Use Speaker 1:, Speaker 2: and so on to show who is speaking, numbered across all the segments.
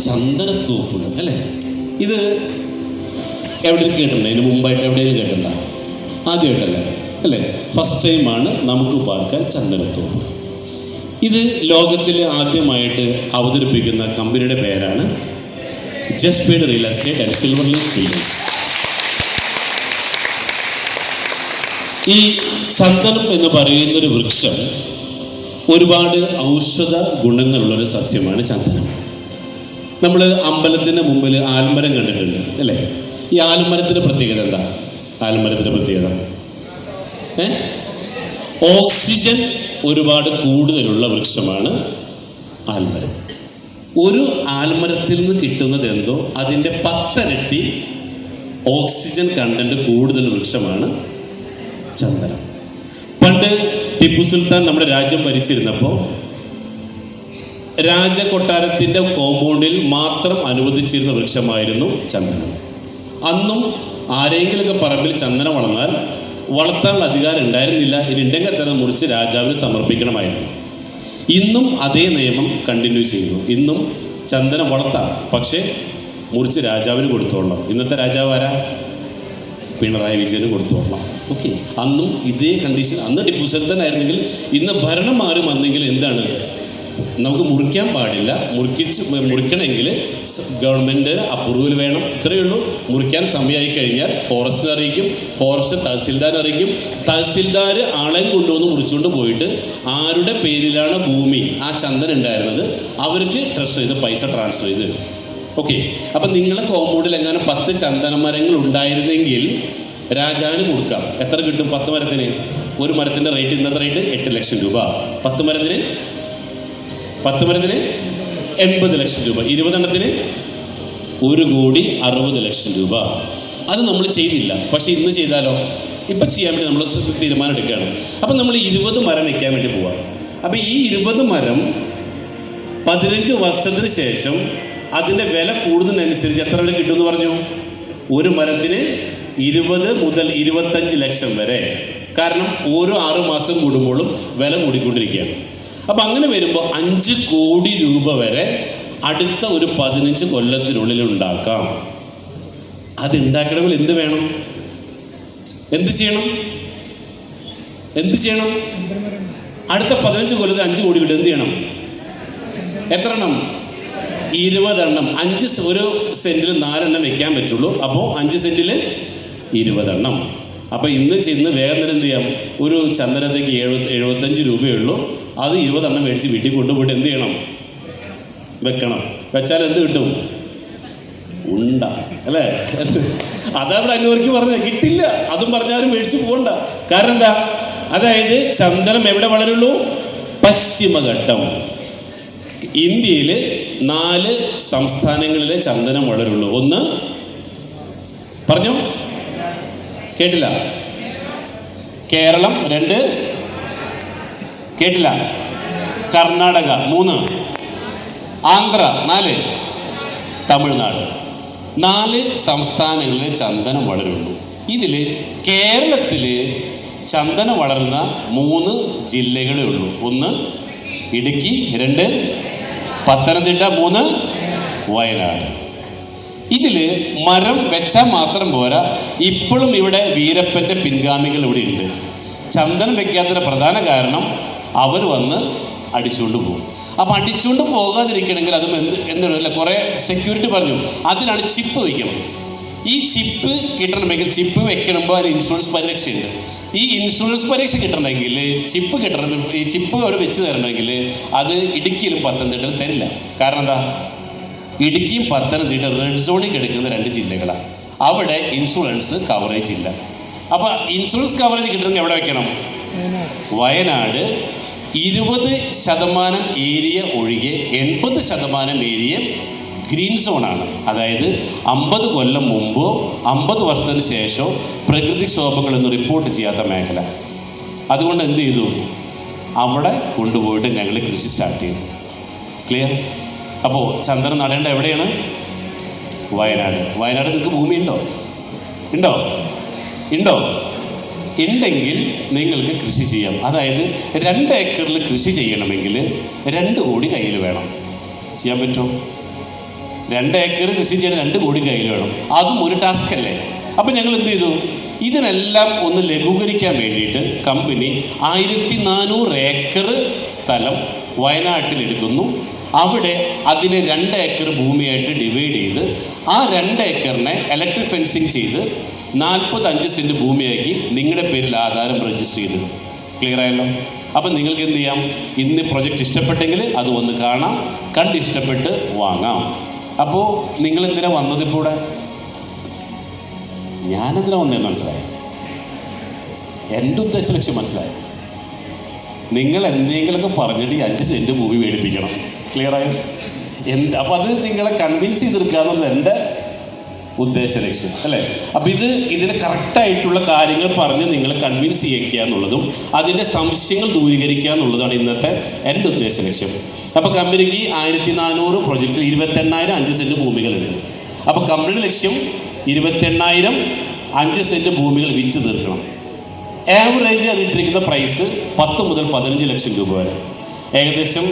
Speaker 1: ചന്ദനത്തോപ്പുകൾ അല്ലേ? ഇത് എവിടെയും കേട്ടിട്ടുണ്ടോ? ഇതിന് മുമ്പായിട്ട് എവിടെയും കേട്ടിട്ടുണ്ടോ? ആദ്യമായിട്ടല്ലേ അല്ലേ? ഫസ്റ്റ് ടൈമാണ് നമുക്ക് പാർക്കാൻ ചന്ദനത്തോപ്പ്. ഇത് ലോകത്തിൽ ആദ്യമായിട്ട് അവതരിപ്പിക്കുന്ന കമ്പനിയുടെ പേരാണ് ജസ്പീഡ് real estate and silver leaf builders. ഈ ചന്ദനം എന്ന് പറയുന്നൊരു വൃക്ഷം ഒരുപാട് ഔഷധ ഗുണങ്ങളുള്ളൊരു സസ്യമാണ് ചന്ദനം. നമ്മൾ അമ്പലത്തിൻ്റെ മുമ്പിൽ ആൽമരം കണ്ടിട്ടുണ്ട് അല്ലേ? ഈ ആൽമരത്തിൻ്റെ പ്രത്യേകത എന്താ? ആൽമരത്തിൻ്റെ പ്രത്യേകത ഓക്സിജൻ ഒരുപാട് കൂടുതലുള്ള വൃക്ഷമാണ് ആൽമരം. ഒരു ആൽമരത്തിൽ നിന്ന് കിട്ടുന്നത് എന്തോ അതിൻ്റെ 10 ഇരട്ടി ഓക്സിജൻ കണ്ടന്റ് കൂടുതൽ വൃക്ഷമാണ് ചന്ദനം. പണ്ട് ടിപ്പു സുൽത്താൻ നമ്മുടെ രാജ്യം ഭരിച്ചിരുന്നപ്പോൾ രാജകൊട്ടാരത്തിൻ്റെ കോമ്പൗണ്ടിൽ മാത്രം അനുവദിച്ചിരുന്ന വൃക്ഷമായിരുന്നു ചന്ദനം. അന്നും ആരെങ്കിലുമൊക്കെ പറമ്പിൽ ചന്ദനം വളർന്നാൽ വളർത്താനുള്ള അധികാരം ഉണ്ടായിരുന്നില്ല. ഇതുണ്ടെങ്കിൽ തന്നെ മുറിച്ച് രാജാവിന് സമർപ്പിക്കണമായിരുന്നു. ഇന്നും അതേ നിയമം കണ്ടിന്യൂ ചെയ്യുന്നു. ഇന്നും ചന്ദനം വളർത്താം, പക്ഷേ മുറിച്ച് രാജാവിന് കൊടുത്തോളണം. ഇന്നത്തെ രാജാവ് ആരാ? പിണറായി വിജയന് കൊടുത്തോളണം. ഓക്കെ, അന്നും ഇതേ കണ്ടീഷൻ. അന്ന് ടിപ്പു സുൽത്താൻ ആയിരുന്നെങ്കിൽ ഇന്ന് ഭരണം മാറി വന്നെങ്കിൽ എന്താണ്, നമുക്ക് മുറിക്കാൻ പാടില്ല. മുറിക്കണമെങ്കിൽ ഗവൺമെൻറ് അപ്രൂവൽ വേണം. ഇത്രയേ ഉള്ളൂ. മുറിക്കാൻ സമയമായി കഴിഞ്ഞാൽ ഫോറസ്റ്റിനെ അറിയിക്കും, ഫോറസ്റ്റ് തഹസിൽദാർ അറിയിക്കും. തഹസിൽദാർ ആളെ കൊണ്ടുവന്ന് മുറിച്ചുകൊണ്ട് പോയിട്ട് ആരുടെ പേരിലാണ് ഭൂമി ആ ചന്ദനം ഉണ്ടായിരുന്നത് അവർക്ക് ട്രഷറി ചെയ്ത് പൈസ ട്രാൻസ്ഫർ ചെയ്ത് തരും. ഓക്കെ, അപ്പം നിങ്ങളെ കോമ്പൗണ്ടിൽ എങ്ങാനും 10 ചന്ദന മരങ്ങൾ ഉണ്ടായിരുന്നെങ്കിൽ രാജാവിന് കൊടുക്കാം. എത്ര കിട്ടും? 10 മരത്തിന്. ഒരു മരത്തിൻ്റെ റേറ്റ് ഇന്നത്തെ റേറ്റ് 8 ലക്ഷം രൂപ. 10 മരത്തിന് 80 ലക്ഷം രൂപ. 20 എണ്ണത്തിന് 1,60,00,000 രൂപ. അത് നമ്മൾ ചെയ്തില്ല. പക്ഷേ ഇന്ന് ചെയ്താലോ? ഇപ്പം ചെയ്യാൻ വേണ്ടി നമ്മൾ തീരുമാനം എടുക്കുകയാണ്. അപ്പം നമ്മൾ 20 മരം വയ്ക്കാൻ വേണ്ടി പോവാം. അപ്പം ഈ 20 മരം 15 വർഷത്തിന് ശേഷം അതിൻ്റെ വില കൂടുന്നതിനനുസരിച്ച് എത്ര വരെ കിട്ടുമെന്ന് പറഞ്ഞു? ഒരു മരത്തിന് 20 മുതൽ 25 ലക്ഷം വരെ. കാരണം ഓരോ 6 മാസം കൂടുമ്പോഴും വില കൂടിക്കൊണ്ടിരിക്കുകയാണ്. അപ്പം അങ്ങനെ വരുമ്പോൾ 5 കോടി രൂപ വരെ അടുത്ത ഒരു 15 കൊല്ലത്തിനുള്ളിൽ ഉണ്ടാക്കാം. അതുണ്ടാക്കണമെങ്കിൽ എന്ത് വേണം? എന്ത് ചെയ്യണം? അടുത്ത 15 കൊല്ലത്തിൽ 5 കോടി കിട്ടും. എന്ത് ചെയ്യണം? എത്ര എണ്ണം? 20 എണ്ണം. 5 ഒരു സെൻറ്റിൽ 4 എണ്ണം വെക്കാൻ പറ്റുള്ളൂ. അപ്പോൾ 5 സെൻറ്റിൽ 20 എണ്ണം. അപ്പോൾ ഇന്ന് ചെന്ന് വേഗം തന്നെ എന്ത് ചെയ്യാം? ഒരു ചന്ദനത്തേക്ക് 75 രൂപയേ ഉള്ളൂ. അത് 20 എണ്ണം മേടിച്ച് വീട്ടിൽ കൊണ്ടുപോയിട്ട് എന്ത് ചെയ്യണം? വെക്കണം. വെച്ചാൽ എന്ത് കിട്ടും? ഉണ്ട അല്ലേ? അതവിടെ അന്വർക്ക് പറഞ്ഞത് കിട്ടില്ല. അതും പറഞ്ഞാലും മേടിച്ച് പോകണ്ട. കാരണം എന്താ? അതായത് ചന്ദനം എവിടെ വളരുള്ളൂ? പശ്ചിമഘട്ടം. ഇന്ത്യയിൽ 4 സംസ്ഥാനങ്ങളിലെ ചന്ദനം വളരുള്ളൂ. ഒന്ന് പറഞ്ഞു കേട്ടില്ല? കേരളം. 2 കേട്ടില്ല? കർണാടക. 3 ആന്ധ്ര. 4 തമിഴ്നാട്. 4 സംസ്ഥാനങ്ങളിലെ ചന്ദനം വളരുള്ളൂ. ഇതിൽ കേരളത്തിൽ ചന്ദനം വളരുന്ന 3 ജില്ലകളേ ഉള്ളൂ. 1 ഇടുക്കി, 2 പത്തനംതിട്ട, 3 വയനാട്. ഇതിൽ മരം വെച്ചാൽ മാത്രം പോരാ. ഇപ്പോഴും ഇവിടെ വീരപ്പൻ്റെ പിൻഗാമികൾ ഇവിടെ ഉണ്ട്. ചന്ദനം വെക്കാത്തതിൻ്റെ പ്രധാന കാരണം അവർ വന്ന് അടിച്ചുകൊണ്ട് പോകും. അപ്പം അടിച്ചുകൊണ്ട് പോകാതിരിക്കണമെങ്കിൽ അതും എന്താണ് കുറേ സെക്യൂരിറ്റി പറഞ്ഞു. അതിനാണ് ചിപ്പ് വയ്ക്കണം. ഈ ചിപ്പ് കിട്ടണമെങ്കിൽ ചിപ്പ് വെക്കണമെങ്കിൽ അതിന് ഇൻഷുറൻസ് പരിരക്ഷയുണ്ട്. ഈ ഇൻഷുറൻസ് പരിരക്ഷ കിട്ടണമെങ്കിൽ ചിപ്പ് കിട്ടണം. ഈ ചിപ്പ് അവിടെ വെച്ച് തരണമെങ്കിൽ അത് ഇടുക്കിയിലും പത്തനംതിട്ടയിലും തരില്ല. കാരണം എന്താ? ഇടുക്കിയും പത്തനംതിട്ട റെഡ് സോണിൽ കിടക്കുന്ന 2 ജില്ലകളാണ്. അവിടെ ഇൻഷുറൻസ് കവറേജ് ഇല്ല. അപ്പോൾ ഇൻഷുറൻസ് കവറേജ് കിട്ടണമെങ്കിൽ എവിടെ വെക്കണം? വയനാട്. 20% ഏരിയ ഒഴികെ 80% ഏരിയ ഗ്രീൻ സോണാണ്. അതായത് 50 കൊല്ലം മുമ്പോ 50 വർഷത്തിന് ശേഷമോ പ്രകൃതിക്ഷോഭങ്ങളൊന്നും റിപ്പോർട്ട് ചെയ്യാത്ത മേഖല. അതുകൊണ്ട് എന്ത് ചെയ്തു? അവിടെ കൊണ്ടുപോയിട്ട് ഞങ്ങൾ കൃഷി സ്റ്റാർട്ട് ചെയ്തു. ക്ലിയർ? അപ്പോൾ ചന്ദനം നടേണ്ട എവിടെയാണ്? വയനാട്. വയനാട് നിങ്ങൾക്ക് ഭൂമി ഉണ്ടോ? ഉണ്ടെങ്കിൽ നിങ്ങൾക്ക് കൃഷി ചെയ്യാം. അതായത് 2 ഏക്കറിൽ കൃഷി ചെയ്യണമെങ്കിൽ 2 കോടി കയ്യിൽ വേണം. ചെയ്യാൻ പറ്റുമോ? 2 ഏക്കർ കൃഷി ചെയ്യാൻ 2 കോടി കയ്യിൽ വേണം. അതും ഒരു ടാസ്ക് അല്ലേ? അപ്പം ഞങ്ങൾ എന്ത് ചെയ്തു? ഇതിനെല്ലാം ഒന്ന് ലഘൂകരിക്കാൻ വേണ്ടിയിട്ട് കമ്പനി 1400 ഏക്കർ സ്ഥലം വയനാട്ടിലെടുക്കുന്നു. അവിടെ അതിനെ 2 ഏക്കർ ഭൂമിയായിട്ട് ഡിവൈഡ് ചെയ്ത് ആ 2 ഏക്കറിനെ ഇലക്ട്രിക് ഫെൻസിങ് ചെയ്ത് 45 സെൻറ്റ് ഭൂമിയാക്കി നിങ്ങളുടെ പേരിൽ ആധാരം രജിസ്റ്റർ ചെയ്ത്. ക്ലിയർ ആയല്ലോ? അപ്പം നിങ്ങൾക്ക് എന്ത് ചെയ്യാം? ഇന്ന് പ്രൊജക്റ്റ് ഇഷ്ടപ്പെട്ടെങ്കിൽ അത് ഒന്ന് കാണാം, കണ്ടിഷ്ടപ്പെട്ട് വാങ്ങാം. അപ്പോൾ നിങ്ങളെന്തിനാ വന്നത്? ഇപ്പോൾ ഇവിടെ ഞാനെന്തിനാ വന്നതെന്ന് മനസ്സിലായോ? എൻ്റെ ഉദ്ദേശ ലക്ഷ്യം മനസ്സിലായോ? നിങ്ങൾ എന്തെങ്കിലുമൊക്കെ പറഞ്ഞിട്ട് ഈ 5 സെൻറ്റ് ഭൂമി മേടിപ്പിക്കണം. ക്ലിയറായോ? അപ്പോൾ അത് നിങ്ങളെ കൺവിൻസ് ചെയ്തെടുക്കുക എന്നുള്ളത് എൻ്റെ ഉദ്ദേശ ലക്ഷ്യം അല്ലേ? അപ്പോൾ ഇതിന് കറക്റ്റായിട്ടുള്ള കാര്യങ്ങൾ പറഞ്ഞ് നിങ്ങളെ കൺവിൻസ് ചെയ്യിക്കുക എന്നുള്ളതും അതിൻ്റെ സംശയങ്ങൾ ദൂരീകരിക്കുക എന്നുള്ളതാണ് ഇന്നത്തെ എൻ്റെ ഉദ്ദേശ ലക്ഷ്യം. അപ്പോൾ കമ്പനിക്ക് 1400 പ്രൊജക്റ്റിൽ 28,000 5 സെൻറ്റ് ഭൂമികളുണ്ട്. അപ്പോൾ കമ്പനിയുടെ ലക്ഷ്യം 28,000 5 സെൻറ്റ് ഭൂമികൾ വിറ്റ് തീർക്കണം. ആവറേജ് അതിട്ടിരിക്കുന്ന പ്രൈസ് 10 മുതൽ 15 ലക്ഷം രൂപ വരെ. ഏകദേശം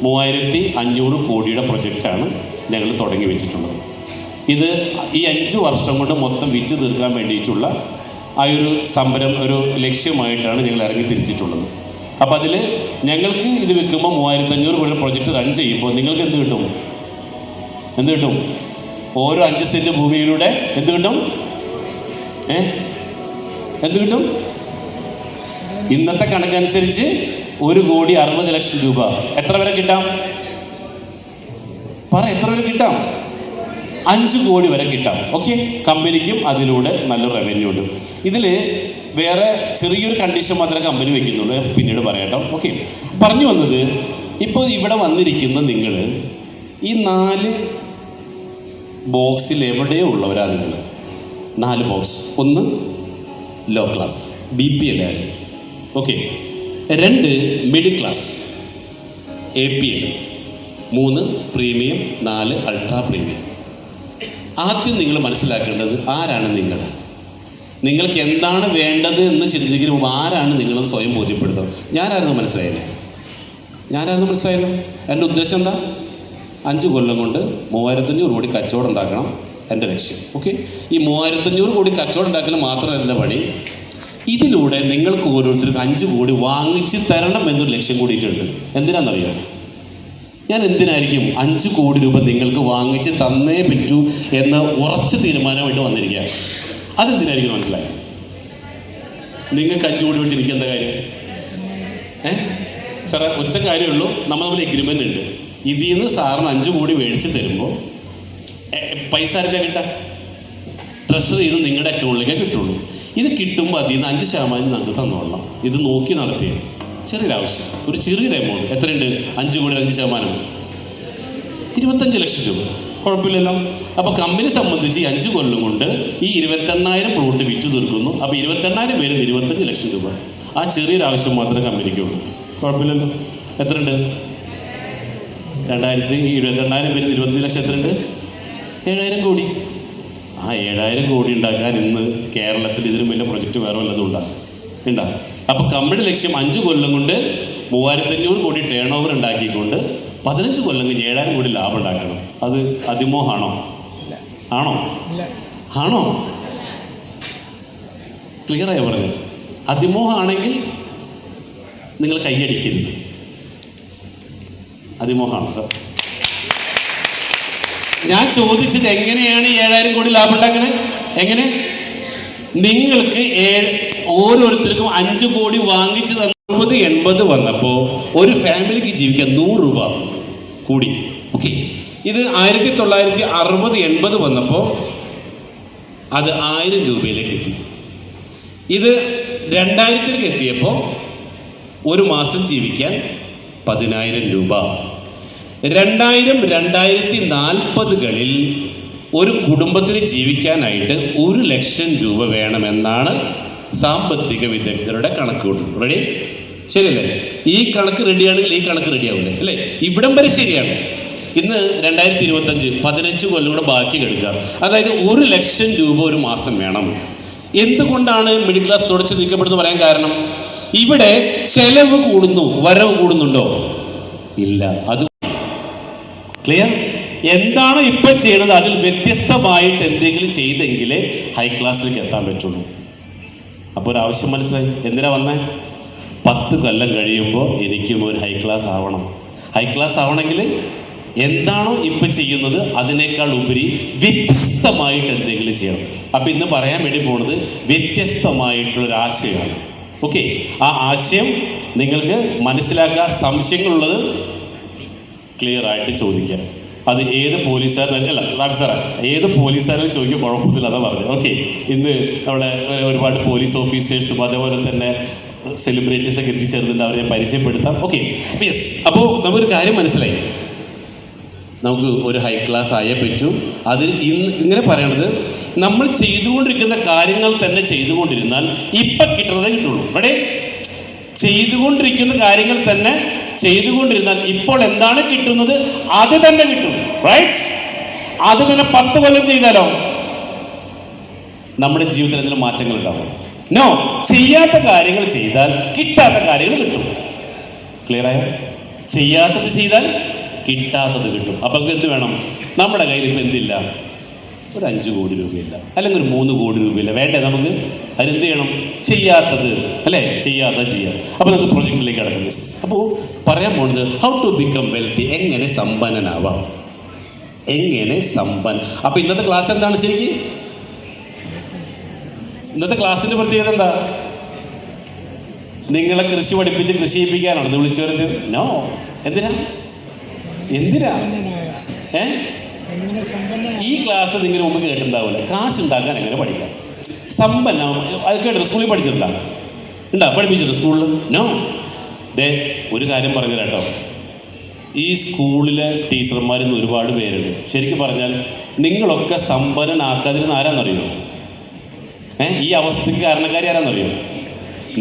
Speaker 1: 3500 കോടിയുടെ പ്രൊജക്റ്റാണ് ഞങ്ങൾ തുടങ്ങി വെച്ചിട്ടുള്ളത്. ഇത് ഈ 5 വർഷം കൊണ്ട് മൊത്തം വിറ്റ് തീർക്കാൻ വേണ്ടിയിട്ടുള്ള ആ ഒരു ഒരു ലക്ഷ്യമായിട്ടാണ് ഞങ്ങൾ ഇറങ്ങി തിരിച്ചിട്ടുള്ളത്. അപ്പോൾ അതിൽ ഞങ്ങൾക്ക് ഇത് വെക്കുമ്പോൾ 3500 കോടിയുടെ പ്രൊജക്റ്റ് റൺ ചെയ്യുമ്പോൾ നിങ്ങൾക്ക് എന്ത് കിട്ടും? ഓരോ 5 സെൻറ്റ് ഭൂമിയിലൂടെ എന്ത് കിട്ടും? ഇന്നത്തെ കണക്കനുസരിച്ച് 1,60,00,000 രൂപ. എത്ര വരെ കിട്ടാം? എത്ര വരെ കിട്ടാം? 5 കോടി വരെ കിട്ടാം. ഓക്കെ, കമ്പനിക്കും അതിലൂടെ നല്ല റവന്യൂ ഉണ്ട്. ഇതിൽ വേറെ ചെറിയൊരു കണ്ടീഷൻ മാത്രമേ കമ്പനി വയ്ക്കുന്നുള്ളൂ, പിന്നീട് പറയാട്ടോ. ഓക്കെ, പറഞ്ഞു വന്നത്, ഇപ്പോൾ ഇവിടെ വന്നിരിക്കുന്ന നിങ്ങൾ ഈ 4 ബോക്സിൽ എവിടെയോ ഉള്ളവരാ നിങ്ങൾ. 4 box. 1 low class, BPL. Okay. 2 middle class, APL. 3 premium, 4 ultra premium. ആദ്യം നിങ്ങൾ മനസ്സിലാക്കേണ്ടത് ആരാണ് നിങ്ങൾ. നിങ്ങൾക്ക് എന്താണ് വേണ്ടത് എന്ന് ചിന്തിക്കുന്നതിന് മുമ്പ് ആരാണ് നിങ്ങളെന്ന് സ്വയം ബോധ്യപ്പെടുത്തണം. ഞാനായിരുന്നു മനസ്സിലായല്ലോ. എൻ്റെ ഉദ്ദേശം എന്താ? 5 കൊല്ലം കൊണ്ട് 3500 കോടി കച്ചവടം ഉണ്ടാക്കണം എൻ്റെ ലക്ഷ്യം. ഓക്കെ, ഈ 3500 കോടി കച്ചവടം ഉണ്ടാക്കൽ മാത്രമല്ല പണി. ഇതിലൂടെ നിങ്ങൾക്ക് ഓരോരുത്തർക്കും 5 കോടി വാങ്ങിച്ച് തരണം എന്നൊരു ലക്ഷ്യം കൂടിയിട്ടുണ്ട്. എന്തിനാണെന്നറിയാം? ഞാൻ എന്തിനായിരിക്കും 5 കോടി രൂപ നിങ്ങൾക്ക് വാങ്ങിച്ച് തന്നേ പറ്റൂ എന്ന ഉറച്ച തീരുമാനമായിട്ട് വന്നിരിക്കുക. അതെന്തിനായിരിക്കും മനസ്സിലായോ? നിങ്ങൾക്ക് 5 കോടി വെച്ച് എനിക്ക് എന്താ കാര്യം? സാറേ, ഒറ്റ കാര്യമുള്ളൂ, നമ്മൾ തമ്മിൽ എഗ്രിമെൻ്റ് ഉണ്ട്. ഇതിൽ നിന്ന് സാറിന് 5 കോടി മേടിച്ച് തരുമ്പോൾ പൈസ ആർക്കാ കിട്ടാം? ട്രഷറി ഇത് നിങ്ങളുടെ അക്കൗണ്ടിലേക്കേ കിട്ടുള്ളൂ. ഇത് കിട്ടുമ്പോൾ അതിൽ നിന്ന് 5% നമുക്ക് തന്നോളണം. ഇത് നോക്കി നടത്തിയത് ചെറിയൊരാവശ്യം, ഒരു ചെറിയൊരു എമൗണ്ട്. എത്രയുണ്ട്? 5 കോടി 5%, 25 ലക്ഷം രൂപ. കുഴപ്പമില്ലല്ലോ. അപ്പോൾ കമ്പനി സംബന്ധിച്ച് ഈ 5 കൊല്ലം കൊണ്ട് ഈ 28,000 പ്ലോട്ട് വിറ്റ് തീർക്കുന്നു. അപ്പോൾ 28,000 പേര് 25 ലക്ഷം രൂപ. ആ ചെറിയൊരാവശ്യം മാത്രമേ കമ്പനിക്കുള്ളൂ. കുഴപ്പമില്ലല്ലോ. എത്രയുണ്ട്? 28,000 പേര് 25 ലക്ഷം. എത്രയുണ്ട്? 7,000 കോടി. ആ 7,000 കോടി ഉണ്ടാക്കാൻ ഇന്ന് കേരളത്തിൽ ഇതിനും വലിയ പ്രൊജക്റ്റ് വേറെ വല്ലതും ഉണ്ടാകും. അപ്പോൾ കമ്പനിയുടെ ലക്ഷ്യം 5 കൊല്ലം കൊണ്ട് 3500 കോടി ടേൺ ഓവർ ഉണ്ടാക്കിക്കൊണ്ട് 15 കൊല്ലം കഴിഞ്ഞ് 7,000 കോടി ലാഭം ഉണ്ടാക്കണം. അത് അതിമോഹമാണോ? ആണോ? ക്ലിയറായി പറഞ്ഞത്? അതിമോഹമാണെങ്കിൽ നിങ്ങൾ കൈയടിക്കരുത്. അതിമോഹമാണോ സാർ? ഞാൻ ചോദിച്ചത് എങ്ങനെയാണ് 7,000 കോടി ലാഭം ഉണ്ടാക്കണേ? എങ്ങനെ? നിങ്ങൾക്ക് ഓരോരുത്തർക്കും 5 കോടി വാങ്ങിച്ച് 60-80 വന്നപ്പോൾ ഒരു ഫാമിലിക്ക് ജീവിക്കാൻ 100 രൂപ കൂടി. ഓക്കെ, ഇത് 1960-80 വന്നപ്പോൾ അത് 1000 രൂപയിലേക്ക് എത്തി. ഇത് 2000-ലേക്ക് എത്തിയപ്പോൾ ഒരു മാസം ജീവിക്കാൻ 10,000 രൂപ. 2040-കളിൽ ഒരു കുടുംബത്തിന് ജീവിക്കാനായിട്ട് 1 ലക്ഷം രൂപ വേണമെന്നാണ് സാമ്പത്തിക വിദഗ്ധരുടെ കണക്കുകൂട്ടൽ. റെഡി? ശരിയല്ലേ? ഈ കണക്ക് റെഡിയാണെങ്കിൽ ഈ കണക്ക് റെഡിയാവില്ലേ? അല്ലേ? ഇവിടം വരെ ശരിയാണ്. ഇന്ന് 2025, 15 കൊല്ലം കൂടെ ബാക്കി കിടക്കുക. അതായത് 1 ലക്ഷം രൂപ ഒരു മാസം വേണം. എന്തുകൊണ്ടാണ് മിഡിൽ ക്ലാസ് തുടച്ചു നീക്കപ്പെടുന്നു പറയാൻ കാരണം, ഇവിടെ ചെലവ് കൂടുന്നു, വരവ് കൂടുന്നുണ്ടോ? ഇല്ല. അത് ക്ലിയർ. എന്താണ് ഇപ്പൊ ചെയ്യണത് അതിൽ വ്യത്യസ്തമായിട്ട് എന്തെങ്കിലും ചെയ്തെങ്കിലേ ഹൈ ക്ലാസ്സിലേക്ക് എത്താൻ പറ്റുള്ളൂ. അപ്പോൾ ഒരു ആവശ്യം മനസ്സിലായി. എന്തിനാ വന്നേ? 10 കൊല്ലം കഴിയുമ്പോൾ എനിക്കും ഒരു ഹൈ ക്ലാസ് ആവണം. ഹൈ ക്ലാസ് ആവണമെങ്കിൽ എന്താണോ ഇപ്പം ചെയ്യുന്നത് അതിനേക്കാൾ ഉപരി വ്യത്യസ്തമായിട്ട് എന്തെങ്കിലും ചെയ്യണം. അപ്പം ഇന്ന് പറയാൻ വേണ്ടി പോകുന്നത് വ്യത്യസ്തമായിട്ടുള്ളൊരു ആശയമാണ്. ഓക്കെ, ആ ആശയം നിങ്ങൾക്ക് മനസ്സിലാക്കുക. സംശയങ്ങളുള്ളത് ക്ലിയർ ആയിട്ട് ചോദിക്കാം. അത് ഏത് പോലീസുകാരൻ അല്ല റാബി സാറേ, ഏത് പോലീസുകാരും ചോദിക്കാൻ കുഴപ്പമില്ല, അതാ പറഞ്ഞത്. ഓക്കെ, ഇന്ന് നമ്മുടെ ഒരുപാട് പോലീസ് ഓഫീസേഴ്സും അതേപോലെ തന്നെ സെലിബ്രിറ്റീസൊക്കെ എത്തിച്ചേർന്നിട്ട് അവരെ പരിചയപ്പെടുത്താം. Okay, yes. അപ്പോൾ നമുക്കൊരു കാര്യം മനസ്സിലായി, നമുക്ക് ഒരു ഹൈ ക്ലാസ് ആയേ പറ്റൂ. അതിൽ ഇങ്ങനെ പറയണത്, നമ്മൾ ചെയ്തുകൊണ്ടിരിക്കുന്ന കാര്യങ്ങൾ തന്നെ ചെയ്തുകൊണ്ടിരുന്നാൽ ഇപ്പം കിട്ടുന്നതേ കിട്ടുള്ളൂ. ഇവിടെ ചെയ്തുകൊണ്ടിരിക്കുന്ന കാര്യങ്ങൾ തന്നെ ചെയ്തുകൊണ്ടിരുന്നാൽ ഇപ്പോൾ എന്താണ് കിട്ടുന്നത് അത് തന്നെ കിട്ടും. റൈറ്റ്? അത് തന്നെ 10 കൊല്ലം ചെയ്താലോ നമ്മുടെ ജീവിതത്തിൽ എന്തെങ്കിലും മാറ്റങ്ങൾ ഉണ്ടാവും? നോ. ചെയ്യാത്ത കാര്യങ്ങൾ ചെയ്താൽ കിട്ടാത്ത കാര്യങ്ങൾ കിട്ടും. ക്ലിയർ ആയോ? ചെയ്യാത്തത് ചെയ്താൽ കിട്ടാത്തത് കിട്ടും. അപ്പം എന്ത് വേണം? നമ്മുടെ കയ്യിൽ ഇപ്പം എന്തില്ല? ഒരു 5 കോടി രൂപയില്ല, അല്ലെങ്കിൽ ഒരു 3 കോടി രൂപയില്ല. വേണ്ടേ നമുക്ക്? അതിനെന്ത് ചെയ്യണം? ചെയ്യാത്തത് അല്ലേ? ചെയ്യാത്തത് ചെയ്യാം. അപ്പോൾ നമുക്ക് പ്രൊജക്റ്റിലേക്ക് കിടക്കും. അപ്പോൾ പറയാൻ പോകുന്നത് ഹൗ ടു ബിക്കം വെൽത്തി, എങ്ങനെ സമ്പന്നനാവാം, എങ്ങനെ അപ്പോൾ ഇന്നത്തെ ക്ലാസ് എന്താണ് ശരിക്കും? ഇന്നത്തെ ക്ലാസ്സിൻ്റെ പ്രത്യേകത എന്താ? നിങ്ങളെ കൃഷി പഠിപ്പിച്ച് കൃഷി ചെയ്യിപ്പിക്കാനാണ് ഇത് വിളിച്ചു വരുന്നത്? നോ. എന്തിനാ? ഈ ക്ലാസ് നിങ്ങൾ മുമ്പ് കേട്ടിട്ടുണ്ടാവില്ല. കാശ് ഉണ്ടാക്കാൻ എങ്ങനെ പഠിക്കാം, സമ്പന്ന. അത് കേട്ടില്ല? സ്കൂളിൽ പഠിച്ചിട്ടില്ല? പഠിപ്പിച്ചിട്ടുണ്ട് സ്കൂളിൽ? നോ. ഒരു കാര്യം പറഞ്ഞു കേട്ടോ, ഈ സ്കൂളിലെ ടീച്ചർമാരിന്ന് ഒരുപാട് പേരുണ്ട്. ശരിക്കും പറഞ്ഞാൽ നിങ്ങളൊക്കെ സമ്പന്നനാക്കാതിരുന്ന ആരാന്നറിയോ? ഈ അവസ്ഥയ്ക്ക് കാരണക്കാരി ആരാന്നറിയോ?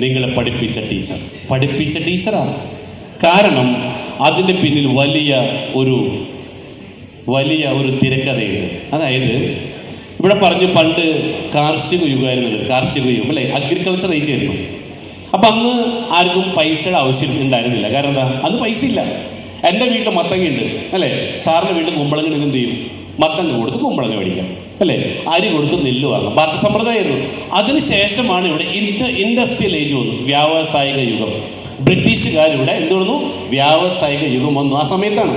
Speaker 1: നിങ്ങളെ പഠിപ്പിച്ച ടീച്ചറാണ്. കാരണം അതിൻ്റെ പിന്നിൽ വലിയ ഒരു തിരക്കഥയുണ്ട്. അതായത് ഇവിടെ പറഞ്ഞു, പണ്ട് കാർഷിക യുഗമായിരുന്നു. കാർഷിക യുഗം അല്ലേ? അഗ്രികൾച്ചർ ഏജ് ആയിരുന്നു. അപ്പം അന്ന് ആർക്കും പൈസയുടെ ആവശ്യം ഉണ്ടായിരുന്നില്ല. കാരണം എന്താ? അന്ന് പൈസ ഇല്ല. എൻ്റെ വീട്ടിൽ മത്തങ്ങയുണ്ട് അല്ലേ? സാറിൻ്റെ വീട്ടിൽ കുമ്പളങ്ങ നിങ്ങൾ എന്ത് ചെയ്യും? മത്തങ്ങ കൊടുത്ത് കുമ്പളങ്ങ മേടിക്കാം അല്ലേ? അരി കൊടുത്ത് നെല്ല് വാങ്ങാം. ബാക്കി സമ്പ്രദായമായിരുന്നു. അതിനുശേഷമാണ് ഇവിടെ ഇൻഡസ്ട്രിയൽ ഏജ് വന്നു, വ്യാവസായിക യുഗം. ബ്രിട്ടീഷുകാരിവിടെ എന്ത് വന്നു? വ്യാവസായിക യുഗം വന്നു. ആ സമയത്താണ്.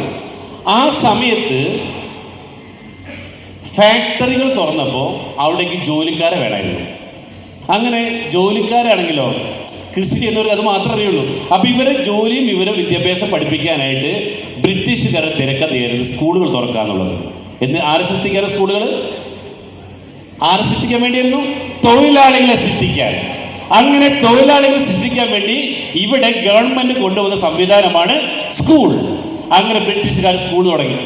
Speaker 1: ആ സമയത്ത് ഫാക്ടറികൾ തുറന്നപ്പോൾ അവിടേക്ക് ജോലിക്കാരെ വേണമായിരുന്നു. അങ്ങനെ ജോലിക്കാരാണെങ്കിലോ കൃഷി ചെയ്യുന്നവർക്ക് അത് മാത്രമേ അറിയുള്ളൂ. അപ്പോൾ ഇവരെ ജോലിയും ഇവരെ വിദ്യാഭ്യാസം പഠിപ്പിക്കാനായിട്ട് ബ്രിട്ടീഷുകാരെ തിരക്കഥയായിരുന്നു സ്കൂളുകൾ തുറക്കുക എന്നുള്ളത്. ആരെ സൃഷ്ടിക്കാനും സ്കൂളുകൾ? ആരെ സൃഷ്ടിക്കാൻ വേണ്ടിയായിരുന്നു? തൊഴിലാളികളെ സൃഷ്ടിക്കാൻ. അങ്ങനെ തൊഴിലാളികളെ സൃഷ്ടിക്കാൻ വേണ്ടി ഇവിടെ ഗവൺമെൻറ് കൊണ്ടുവന്ന സംവിധാനമാണ് സ്കൂൾ. അങ്ങനെ ബ്രിട്ടീഷുകാർ സ്കൂൾ തുടങ്ങി.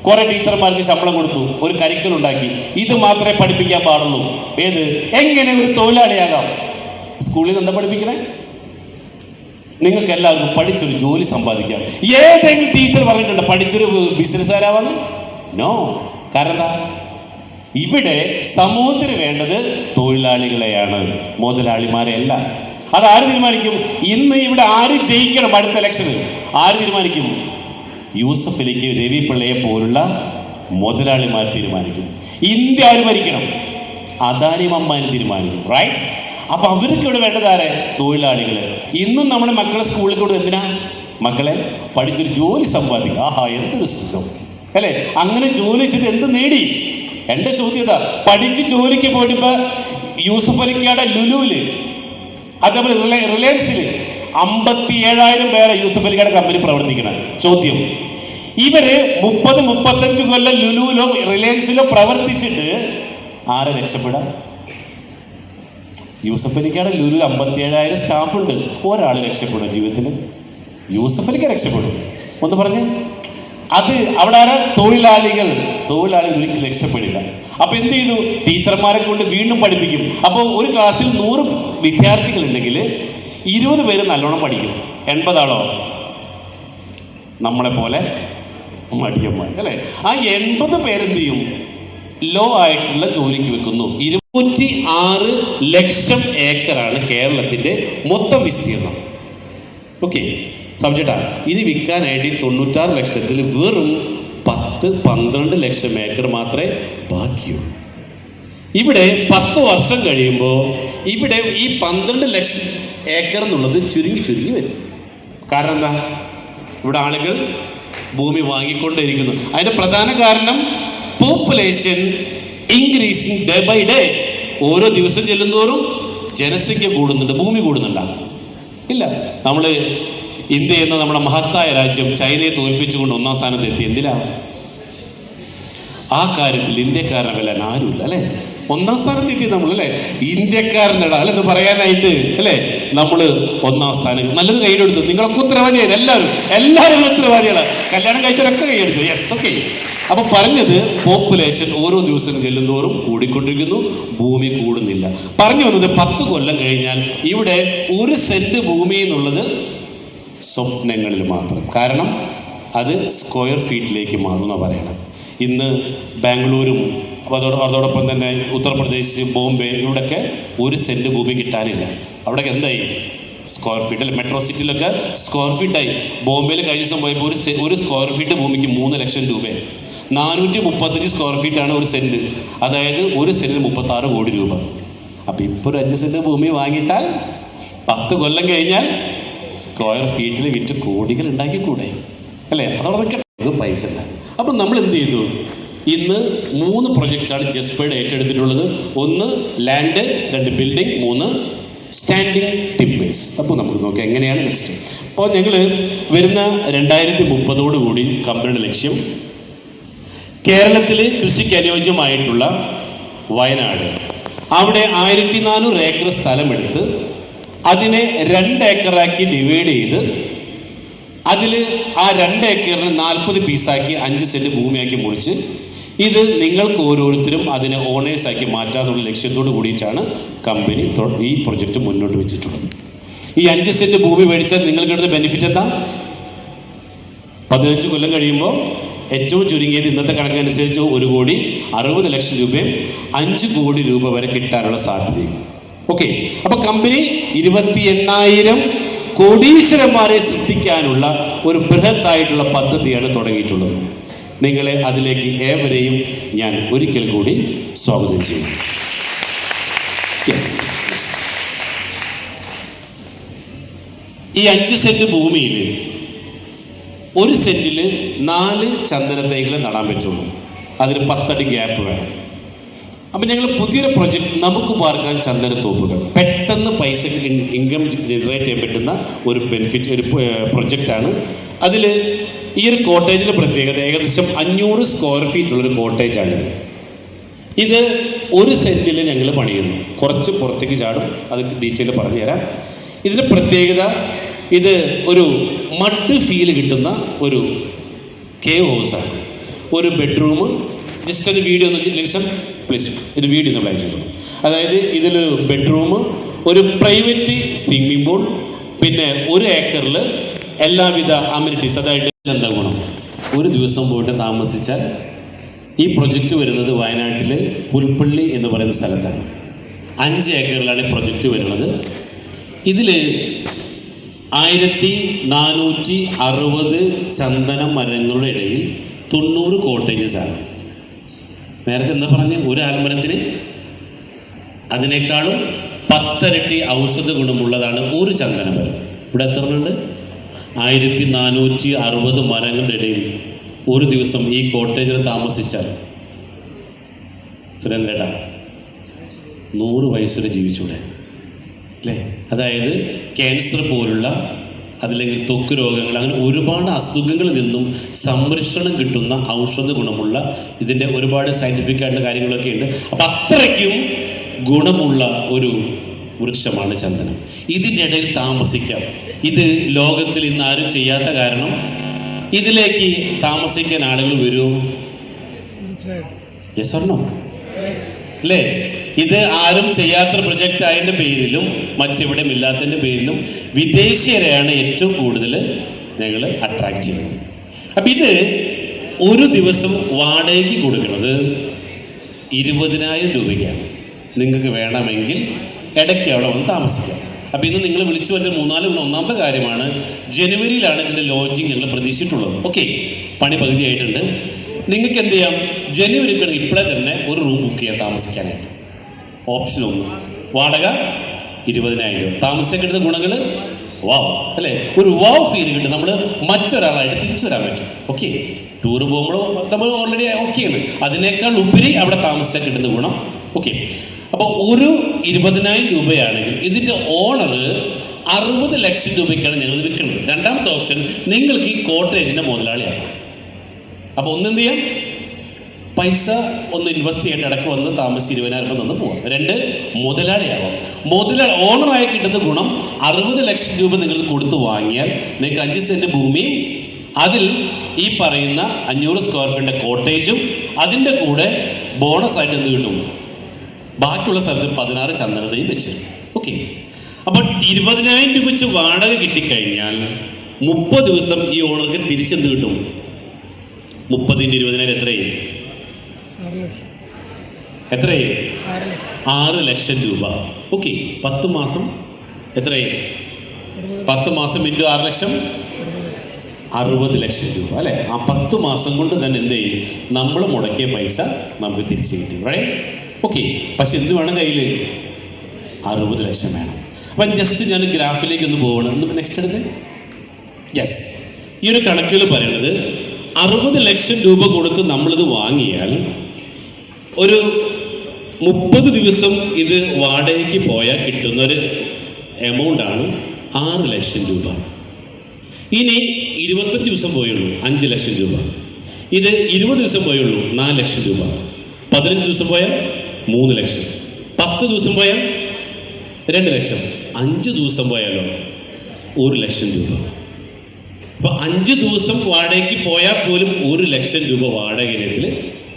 Speaker 1: കുറെ ടീച്ചർമാർക്ക് ശമ്പളം കൊടുത്തു, ഒരു കരിക്കുലം ഉണ്ടാക്കി. ഇത് മാത്രമേ പഠിപ്പിക്കാൻ പാടുള്ളൂ. ഏത്? എങ്ങനെ ഒരു തൊഴിലാളിയാകാം. സ്കൂളിൽ നിന്ന് എന്താ പഠിപ്പിക്കണേ? നിങ്ങൾക്ക് എല്ലാവർക്കും പഠിച്ചൊരു ജോലി സമ്പാദിക്കാം. ഏതെങ്കിലും ടീച്ചർ പറഞ്ഞിട്ടുണ്ട് പഠിച്ചൊരു ബിസിനസ്സുകാരാവാന്ന്? നോ. കാരണം എന്താ? ഇവിടെ സമൂഹത്തിന് വേണ്ടത് തൊഴിലാളികളെയാണ്, മുതലാളിമാരെയല്ല. അതാര് തീരുമാനിക്കും? ഇന്ന് ഇവിടെ ആര് ജയിക്കണം അടുത്ത ഇലക്ഷന്? ആര് തീരുമാനിക്കും? യൂസഫ് അലിക്ക്, രവി പിള്ളയെ പോലുള്ള മുതലാളിമാർ തീരുമാനിക്കും. ഇന്ത്യ ആര് ഭരിക്കണം? അദാനി അംബാനി തീരുമാനിക്കും. റൈറ്റ്? അപ്പം അവർക്ക് ഇവിടെ വേണ്ടത് ആരെ? തൊഴിലാളികൾ. ഇന്നും നമ്മുടെ മക്കളെ സ്കൂളിൽ കൂടെ എന്തിനാ? മക്കളെ പഠിച്ചൊരു ജോലി സമ്പാദിക്കുക. ആഹാ, എന്തൊരു സുഖം അല്ലേ? അങ്ങനെ ജോലി വെച്ചിട്ട് എന്ത് നേടി? എൻ്റെ ചോദ്യം ഇതാ. പഠിച്ച് ജോലിക്ക് പോയിട്ടിപ്പോൾ യൂസഫ് അലിക്കയുടെ ലുലുവില്, അതേപോലെ റിലയൻസിൽ 57,000 പേരെ യൂസഫ് അലിക്കയുടെ കമ്പനി പ്രവർത്തിക്കണം. ചോദ്യം, ഇവര് 30-35 കൊല്ലം ലുലുവിലോ റിലയൻസിലോ പ്രവർത്തിച്ചിട്ട് ആരെ രക്ഷപ്പെടാം? യൂസഫ് അലിക്കയുടെ ലുലുവിൽ 57,000 സ്റ്റാഫുണ്ട്. ഒരാൾ രക്ഷപ്പെടും ജീവിതത്തിൽ? യൂസഫ് അലിക്ക് രക്ഷപ്പെടും? ഒന്ന് പറഞ്ഞേ. അത് അവിടെ ആരാ? തൊഴിലാളികൾ ഒരിക്കലും രക്ഷപ്പെടില്ല. അപ്പൊ എന്ത് ചെയ്തു? ടീച്ചർമാരെ കൊണ്ട് വീണ്ടും പഠിപ്പിക്കും. അപ്പോൾ ഒരു ക്ലാസ്സിൽ 100 വിദ്യാർത്ഥികൾ ഉണ്ടെങ്കിൽ 20 പേര് നല്ലോണം പഠിക്കും. 80 ആളോ നമ്മളെ പോലെ മടിയന്മാർ അല്ലേ? ആ 80 പേരെന്ത് ചെയ്യും? ലോ ആയിട്ടുള്ള ജോലിക്ക് വെക്കുന്നു. 6 ലക്ഷം ഏക്കറാണ് കേരളത്തിൻ്റെ മൊത്തം വിസ്തീർണം. ഓക്കെ, സംശയട്ടാ. ഇനി വിൽക്കാനായിട്ട് 96 ലക്ഷത്തിൽ വെറും 10-12 ലക്ഷം ഏക്കർ മാത്രമേ ബാക്കിയുള്ളൂ. ഇവിടെ 10 വർഷം കഴിയുമ്പോൾ ഇവിടെ ഈ 12 ലക്ഷം ഏക്കർ എന്നുള്ളത് ചുരുങ്ങി വരും. കാരണം എന്താ? ഇവിടെ ആളുകൾ ഭൂമി വാങ്ങിക്കൊണ്ടേയിരിക്കുന്നു. അതിൻ്റെ പ്രധാന കാരണം population increasing day by day. ഓരോ ദിവസം ചെല്ലുന്തോറും ജനസംഖ്യ കൂടുന്നുണ്ട്, ഭൂമി കൂടുന്നുണ്ടോ? ഇല്ല. നമ്മൾ ഇന്ത്യ എന്ന നമ്മുടെ മഹത്തായ രാജ്യം ചൈനയെ തോൽപ്പിച്ചുകൊണ്ട് 1-ാം സ്ഥാനത്ത് എത്തി. എന്തിനാ? ആ കാര്യത്തിൽ ഇന്ത്യക്കാരനെ വെല്ലാൻ ആരുമില്ല അല്ലേ? 1-ാം സ്ഥാനത്ത് എത്തി നമ്മൾ അല്ലേ? ഇന്ത്യക്കാരനടാ അല്ലെന്ന് പറയാനായിട്ട് അല്ലേ നമ്മൾ 1-ാം സ്ഥാനം. നല്ലത് കൈയ്യെടുത്തു. നിങ്ങളൊക്കെ ഉത്തരവാദിയാണ്. എല്ലാവരും ഉത്തരവാദികളാണ്. കല്യാണം കഴിച്ചവരൊക്കെ കൈയ്യടിച്ചു. Yes, okay. അപ്പൊ പറഞ്ഞത് പോപ്പുലേഷൻ ഓരോ ദിവസം ചെല്ലുന്തോറും കൂടിക്കൊണ്ടിരിക്കുന്നു, ഭൂമി കൂടുന്നില്ല. പറഞ്ഞു വന്നത് 10 കൊല്ലം കഴിഞ്ഞാൽ ഇവിടെ 1 സെന്റ് ഭൂമി എന്നുള്ളത് സ്വപ്നങ്ങളിൽ മാത്രം. കാരണം അത് സ്ക്വയർ ഫീറ്റിലേക്ക് മാറുമെന്നാണ് പറയണം. ഇന്ന് ബാംഗ്ലൂരും അതോടൊപ്പം തന്നെ ഉത്തർപ്രദേശ്, ബോംബെ ഇവിടെയൊക്കെ 1 സെന്റ് ഭൂമി കിട്ടാനില്ല. അവിടെയൊക്കെ എന്തായി? സ്ക്വയർ ഫീറ്റ് അല്ലേ? മെട്രോ സിറ്റിയിലൊക്കെ സ്ക്വയർ ഫീറ്റായി. ബോംബെയിൽ കഴിഞ്ഞ ദിവസം പോയപ്പോൾ ഒരു സ്ക്വയർ ഫീറ്റ് ഭൂമിക്ക് 3 ലക്ഷം രൂപ. 435 സ്ക്വയർ ഫീറ്റാണ് 1 സെന്റ്. അതായത് 1 സെന്റിന് 36 കോടി രൂപ. അപ്പം ഇപ്പോൾ ഒരു 5 സെന്റ് ഭൂമി വാങ്ങിയിട്ടാൽ 10 കൊല്ലം കഴിഞ്ഞാൽ സ്ക്വയർ ഫീറ്റിൽ വിറ്റ് കോടികൾ ഉണ്ടാക്കിക്കൂടെ അല്ലേ? അതോടൊക്കെ പൈസ ഇല്ല. അപ്പം നമ്മൾ എന്ത് ചെയ്തു? ഇന്ന് 3 പ്രൊജക്റ്റാണ് ജസ്പേഡ് ഏറ്റെടുത്തിട്ടുള്ളത്. 1 ലാൻഡ്, 2 ബിൽഡിംഗ്, 3 സ്റ്റാൻഡിങ് ടിമ്പേഴ്സ്. അപ്പോൾ നമുക്ക് നോക്കാം എങ്ങനെയാണ് നെക്സ്റ്റ്. അപ്പോൾ ഞങ്ങൾ വരുന്ന 2030 കൂടി കമ്പനിയുടെ ലക്ഷ്യം കേരളത്തിൽ കൃഷിക്ക് അനുയോജ്യമായിട്ടുള്ള വയനാട്, അവിടെ 1400 ഏക്കർ സ്ഥലമെടുത്ത് അതിനെ 2 ഏക്കറാക്കി ഡിവൈഡ് ചെയ്ത് അതിൽ ആ 2 ഏക്കറിന് 40 പീസാക്കി 5 സെന്റ് ഭൂമിയാക്കി മുറിച്ച് ഇത് നിങ്ങൾക്ക് ഓരോരുത്തരും അതിനെ ഓണേഴ്സാക്കി മാറ്റാനുള്ള ലക്ഷ്യത്തോട് കൂടിയിട്ടാണ് കമ്പനി ഈ പ്രൊജക്റ്റ് മുന്നോട്ട് വെച്ചിട്ടുള്ളത്. ഈ 5 സെന്റ് ഭൂമി മേടിച്ചാൽ നിങ്ങൾക്ക് കിട്ടുന്ന ബെനിഫിറ്റ് എന്താ? 15 കൊല്ലം കഴിയുമ്പോൾ ഏറ്റവും ചുരുങ്ങിയത് ഇന്നത്തെ കണക്കനുസരിച്ച് 1,60,00,000 രൂപയും 5 കോടി രൂപ വരെ കിട്ടാനുള്ള സാധ്യതയും. ഓക്കെ, അപ്പൊ കമ്പനി 28,000 കോടീശ്വരന്മാരെ സൃഷ്ടിക്കാനുള്ള ഒരു ബൃഹത്തായിട്ടുള്ള പദ്ധതിയാണ് തുടങ്ങിയിട്ടുള്ളത്. നിങ്ങളെ അതിലേക്ക് ഏവരെയും ഞാൻ ഒരിക്കൽ കൂടി സ്വാഗതം ചെയ്യും. ഈ 5 സെന്റ് ഭൂമിയിൽ 1 സെന്റിൽ 4 ചന്ദന തൈകൾ നടാൻ പറ്റുള്ളൂ. അതിന് 10 അടി ഗ്യാപ്പ് വേണം. അപ്പം ഞങ്ങൾ പുതിയൊരു പ്രൊജക്റ്റ്, നമുക്ക് പാർക്കാൻ ചന്ദനത്തോപ്പുകൾ, പെട്ടെന്ന് പൈസ ഇൻകം ജനറേറ്റ് ചെയ്യാൻ പറ്റുന്ന ഒരു ബെനിഫിറ്റ്, ഒരു പ്രൊജക്റ്റാണ്. അതിൽ ഈ ഒരു കോട്ടേജിൻ്റെ പ്രത്യേകത ഏകദേശം 500 സ്ക്വയർ ഫീറ്റ് ഉള്ളൊരു കോട്ടേജാണിത്. ഇത് 1 സെന്റിൽ ഞങ്ങൾ പണിയുന്നു. കുറച്ച് പുറത്തേക്ക് ചാടും, അത് ഡീറ്റെയിൽ പറഞ്ഞുതരാം. ഇതിൻ്റെ പ്രത്യേകത, ഇത് ഒരു മഡ് ഫീൽ കിട്ടുന്ന ഒരു കേവ് ഹൗസാണ്. ഒരു ബെഡ്റൂം, ജസ്റ്റ് ഒരു വീഡിയോ ഒന്ന് ലിസൺ പ്ലീസ്, ഒരു വീഡിയോ ഒന്ന് പ്ലേ ചെയ്തു. അതായത് ഇതിലൊരു ബെഡ്റൂം, ഒരു പ്രൈവറ്റ് സ്വിമ്മിംഗ് പൂൾ, പിന്നെ 1 ഏക്കറിൽ എല്ലാവിധ അമ്യൂണിറ്റീസ്. അതായത് എന്താ ഗുണം? ഒരു ദിവസം പോയിട്ട് താമസിച്ചാൽ ഈ പ്രൊജക്റ്റ് വരുന്നത് വയനാട്ടിൽ പുൽപ്പള്ളി എന്ന് പറയുന്ന സ്ഥലത്താണ്. 5 ഏക്കറിലാണ് ഈ പ്രൊജക്റ്റ് വരുന്നത്. ഇതിൽ 1460 ചന്ദന മരങ്ങളുടെ ഇടയിൽ 90 കോട്ടേജസാണ്. നേരത്തെ എന്താ പറഞ്ഞ്? ഒരു ആൽമരത്തിന് അതിനേക്കാളും 10 ഇരട്ടി ഔഷധ ഗുണമുള്ളതാണ് ഒരു ചന്ദന മരം. ഇവിടെ എത്ര ഉണ്ട്? 1460 മരങ്ങളുടെ ഇടയിൽ ഒരു ദിവസം ഈ കോട്ടേജിൽ താമസിച്ചാൽ സുരേന്ദ്രേട്ടാ 100 വയസ്സുവരെ ജീവിച്ചൂടെ അല്ലേ? അതായത് ക്യാൻസർ പോലുള്ള, അതല്ലെങ്കിൽ ത്വക്ക് രോഗങ്ങൾ, അങ്ങനെ ഒരുപാട് അസുഖങ്ങളിൽ നിന്നും സംരക്ഷണം കിട്ടുന്ന ഔഷധ ഗുണമുള്ള, ഇതിൻ്റെ ഒരുപാട് സയൻറ്റിഫിക് ആയിട്ടുള്ള കാര്യങ്ങളൊക്കെ ഉണ്ട്. അപ്പം അത്രയ്ക്കും ഗുണമുള്ള ഒരു വൃക്ഷമാണ് ചന്ദനം. ഇതിൻ്റെ ഇടയിൽ താമസിക്കാം. ഇത് ലോകത്തിൽ ഇന്ന് ആരും ചെയ്യാത്ത കാരണം ഇതിലേക്ക് താമസിക്കാൻ ആളുകൾ വരുമോ? Yes or no? അല്ലേ? ഇത് ആരും ചെയ്യാത്ത പ്രൊജക്റ്റ് ആയതിൻ്റെ പേരിലും മറ്റെവിടെയും ഇല്ലാത്തതിൻ്റെ പേരിലും വിദേശീയരെയാണ് ഏറ്റവും കൂടുതൽ ഞങ്ങൾ അട്രാക്റ്റ് ചെയ്യുന്നത്. അപ്പം ഇത് ഒരു ദിവസം വാടകയ്ക്ക് കൊടുക്കുന്നത് 20,000 രൂപയ്ക്കാണ്. നിങ്ങൾക്ക് വേണമെങ്കിൽ ഇടയ്ക്ക് അവിടെ വന്ന് താമസിക്കാം. അപ്പോൾ ഇന്ന് നിങ്ങൾ വിളിച്ചു വരുന്ന 3-4 ഒന്നാമത്തെ കാര്യമാണ്, ജനുവരിയിലാണ് ഇതിൻ്റെ ലോഡ്ജിങ് ഞങ്ങൾ പ്രതീക്ഷിച്ചിട്ടുള്ളത്. ഓക്കെ, പണി പകുതിയായിട്ടുണ്ട്. നിങ്ങൾക്ക് എന്ത് ചെയ്യാം, ജനുവരിക്ക് ഇപ്പോഴേ തന്നെ ഒരു റൂം ബുക്ക് ചെയ്യാൻ താമസിക്കാനായിട്ട്. ഓപ്ഷൻ 1, വാടക 20,000 രൂപ. താമസിച്ചൊക്കെ എടുത്ത ഗുണങ്ങൾ വാവ് അല്ലേ, ഒരു വാവ് ഫീൽ കിട്ടും. നമ്മൾ മറ്റൊരാളായിട്ട് തിരിച്ചു വരാൻ പറ്റും. ഓക്കെ, ടൂറ് പോകുമ്പോൾ നമ്മൾ ഓൾറെഡി ഓക്കെയാണ്, അതിനേക്കാൾ ഉപരി അവിടെ താമസിച്ചാൽ കിട്ടുന്ന ഗുണം. ഓക്കെ, അപ്പോൾ ഒരു 20,000 രൂപയാണെങ്കിൽ ഇതിൻ്റെ ഓണർ 60 ലക്ഷം രൂപയ്ക്കാണ് ഞങ്ങൾ വിൽക്കുന്നത്. രണ്ടാമത്തെ ഓപ്ഷൻ, നിങ്ങൾക്ക് ഈ കോട്ടേജിൻ്റെ മുതലാളിയാകാം. അപ്പോൾ ഒന്നെന്ത് ചെയ്യാം, പൈസ ഒന്ന് ഇൻവെസ്റ്റ് ചെയ്തിട്ട് ഇടയ്ക്ക് വന്ന് താമസിച്ച് 20,000 രൂപ തന്ന് പോവാം. 2, മുതലാളിയാവാം. ഓണറായി കിട്ടുന്ന ഗുണം 60 ലക്ഷം രൂപ നിങ്ങൾ കൊടുത്ത് വാങ്ങിയാൽ നിങ്ങൾക്ക് 5 സെൻറ്റ് ഭൂമിയും അതിൽ ഈ പറയുന്ന 500 സ്ക്വയർ ഫീറ്റിൻ്റെ കോട്ടേജും അതിൻ്റെ കൂടെ ബോണസായിട്ട് എന്ത് കിട്ടും, ബാക്കിയുള്ള സ്ഥലത്ത് 16 ചന്ദനത്തെയും വെച്ച്. ഓക്കെ, അപ്പോൾ 20,000 രൂപ വെച്ച് വാടക കിട്ടിക്കഴിഞ്ഞാൽ 30 ദിവസം ഈ ഓണർക്ക് തിരിച്ചെന്ത് കിട്ടും? 30 × 20,000 എത്രയായി? 6 ലക്ഷം രൂപ. ഓക്കെ, 10 മാസം എത്രയായി? 10 മാസം × 6 ലക്ഷം 60 ലക്ഷം രൂപ അല്ലേ. ആ 10 മാസം കൊണ്ട് തന്നെ എന്ത് ചെയ്യും, നമ്മൾ മുടക്കിയ പൈസ നമുക്ക് തിരിച്ചു കിട്ടും. റൈറ്റ്? ഓക്കെ, പക്ഷെ എന്ത് വേണം കയ്യിൽ? 60 ലക്ഷം വേണം. അപ്പം ജസ്റ്റ് ഞാൻ ഗ്രാഫിലേക്ക് ഒന്ന് പോകണം. ഒന്ന് നെക്സ്റ്റ് എടുത്ത്. യെസ്, ഈ ഒരു കണക്കുകൾ പറയുന്നത് 60 ലക്ഷം രൂപ കൊടുത്ത് നമ്മളിത് വാങ്ങിയാൽ ഒരു 30 ദിവസം ഇത് വാടകയ്ക്ക് പോയാൽ കിട്ടുന്നൊരു എമൗണ്ടാണ് 6 ലക്ഷം രൂപ. ഇനി 25 ദിവസം പോയുള്ളൂ 5 ലക്ഷം രൂപ. ഇത് 20 ദിവസം പോയുള്ളൂ 4 ലക്ഷം രൂപ. 15 ദിവസം പോയാൽ 3 ലക്ഷം. 10 ദിവസം പോയാൽ 2 ലക്ഷം. 5 ദിവസം പോയാലോ 1 ലക്ഷം രൂപ. അപ്പോൾ 5 ദിവസം വാടകയ്ക്ക് പോയാൽ പോലും 1 ലക്ഷം രൂപ വാടക ഇനത്തിൽ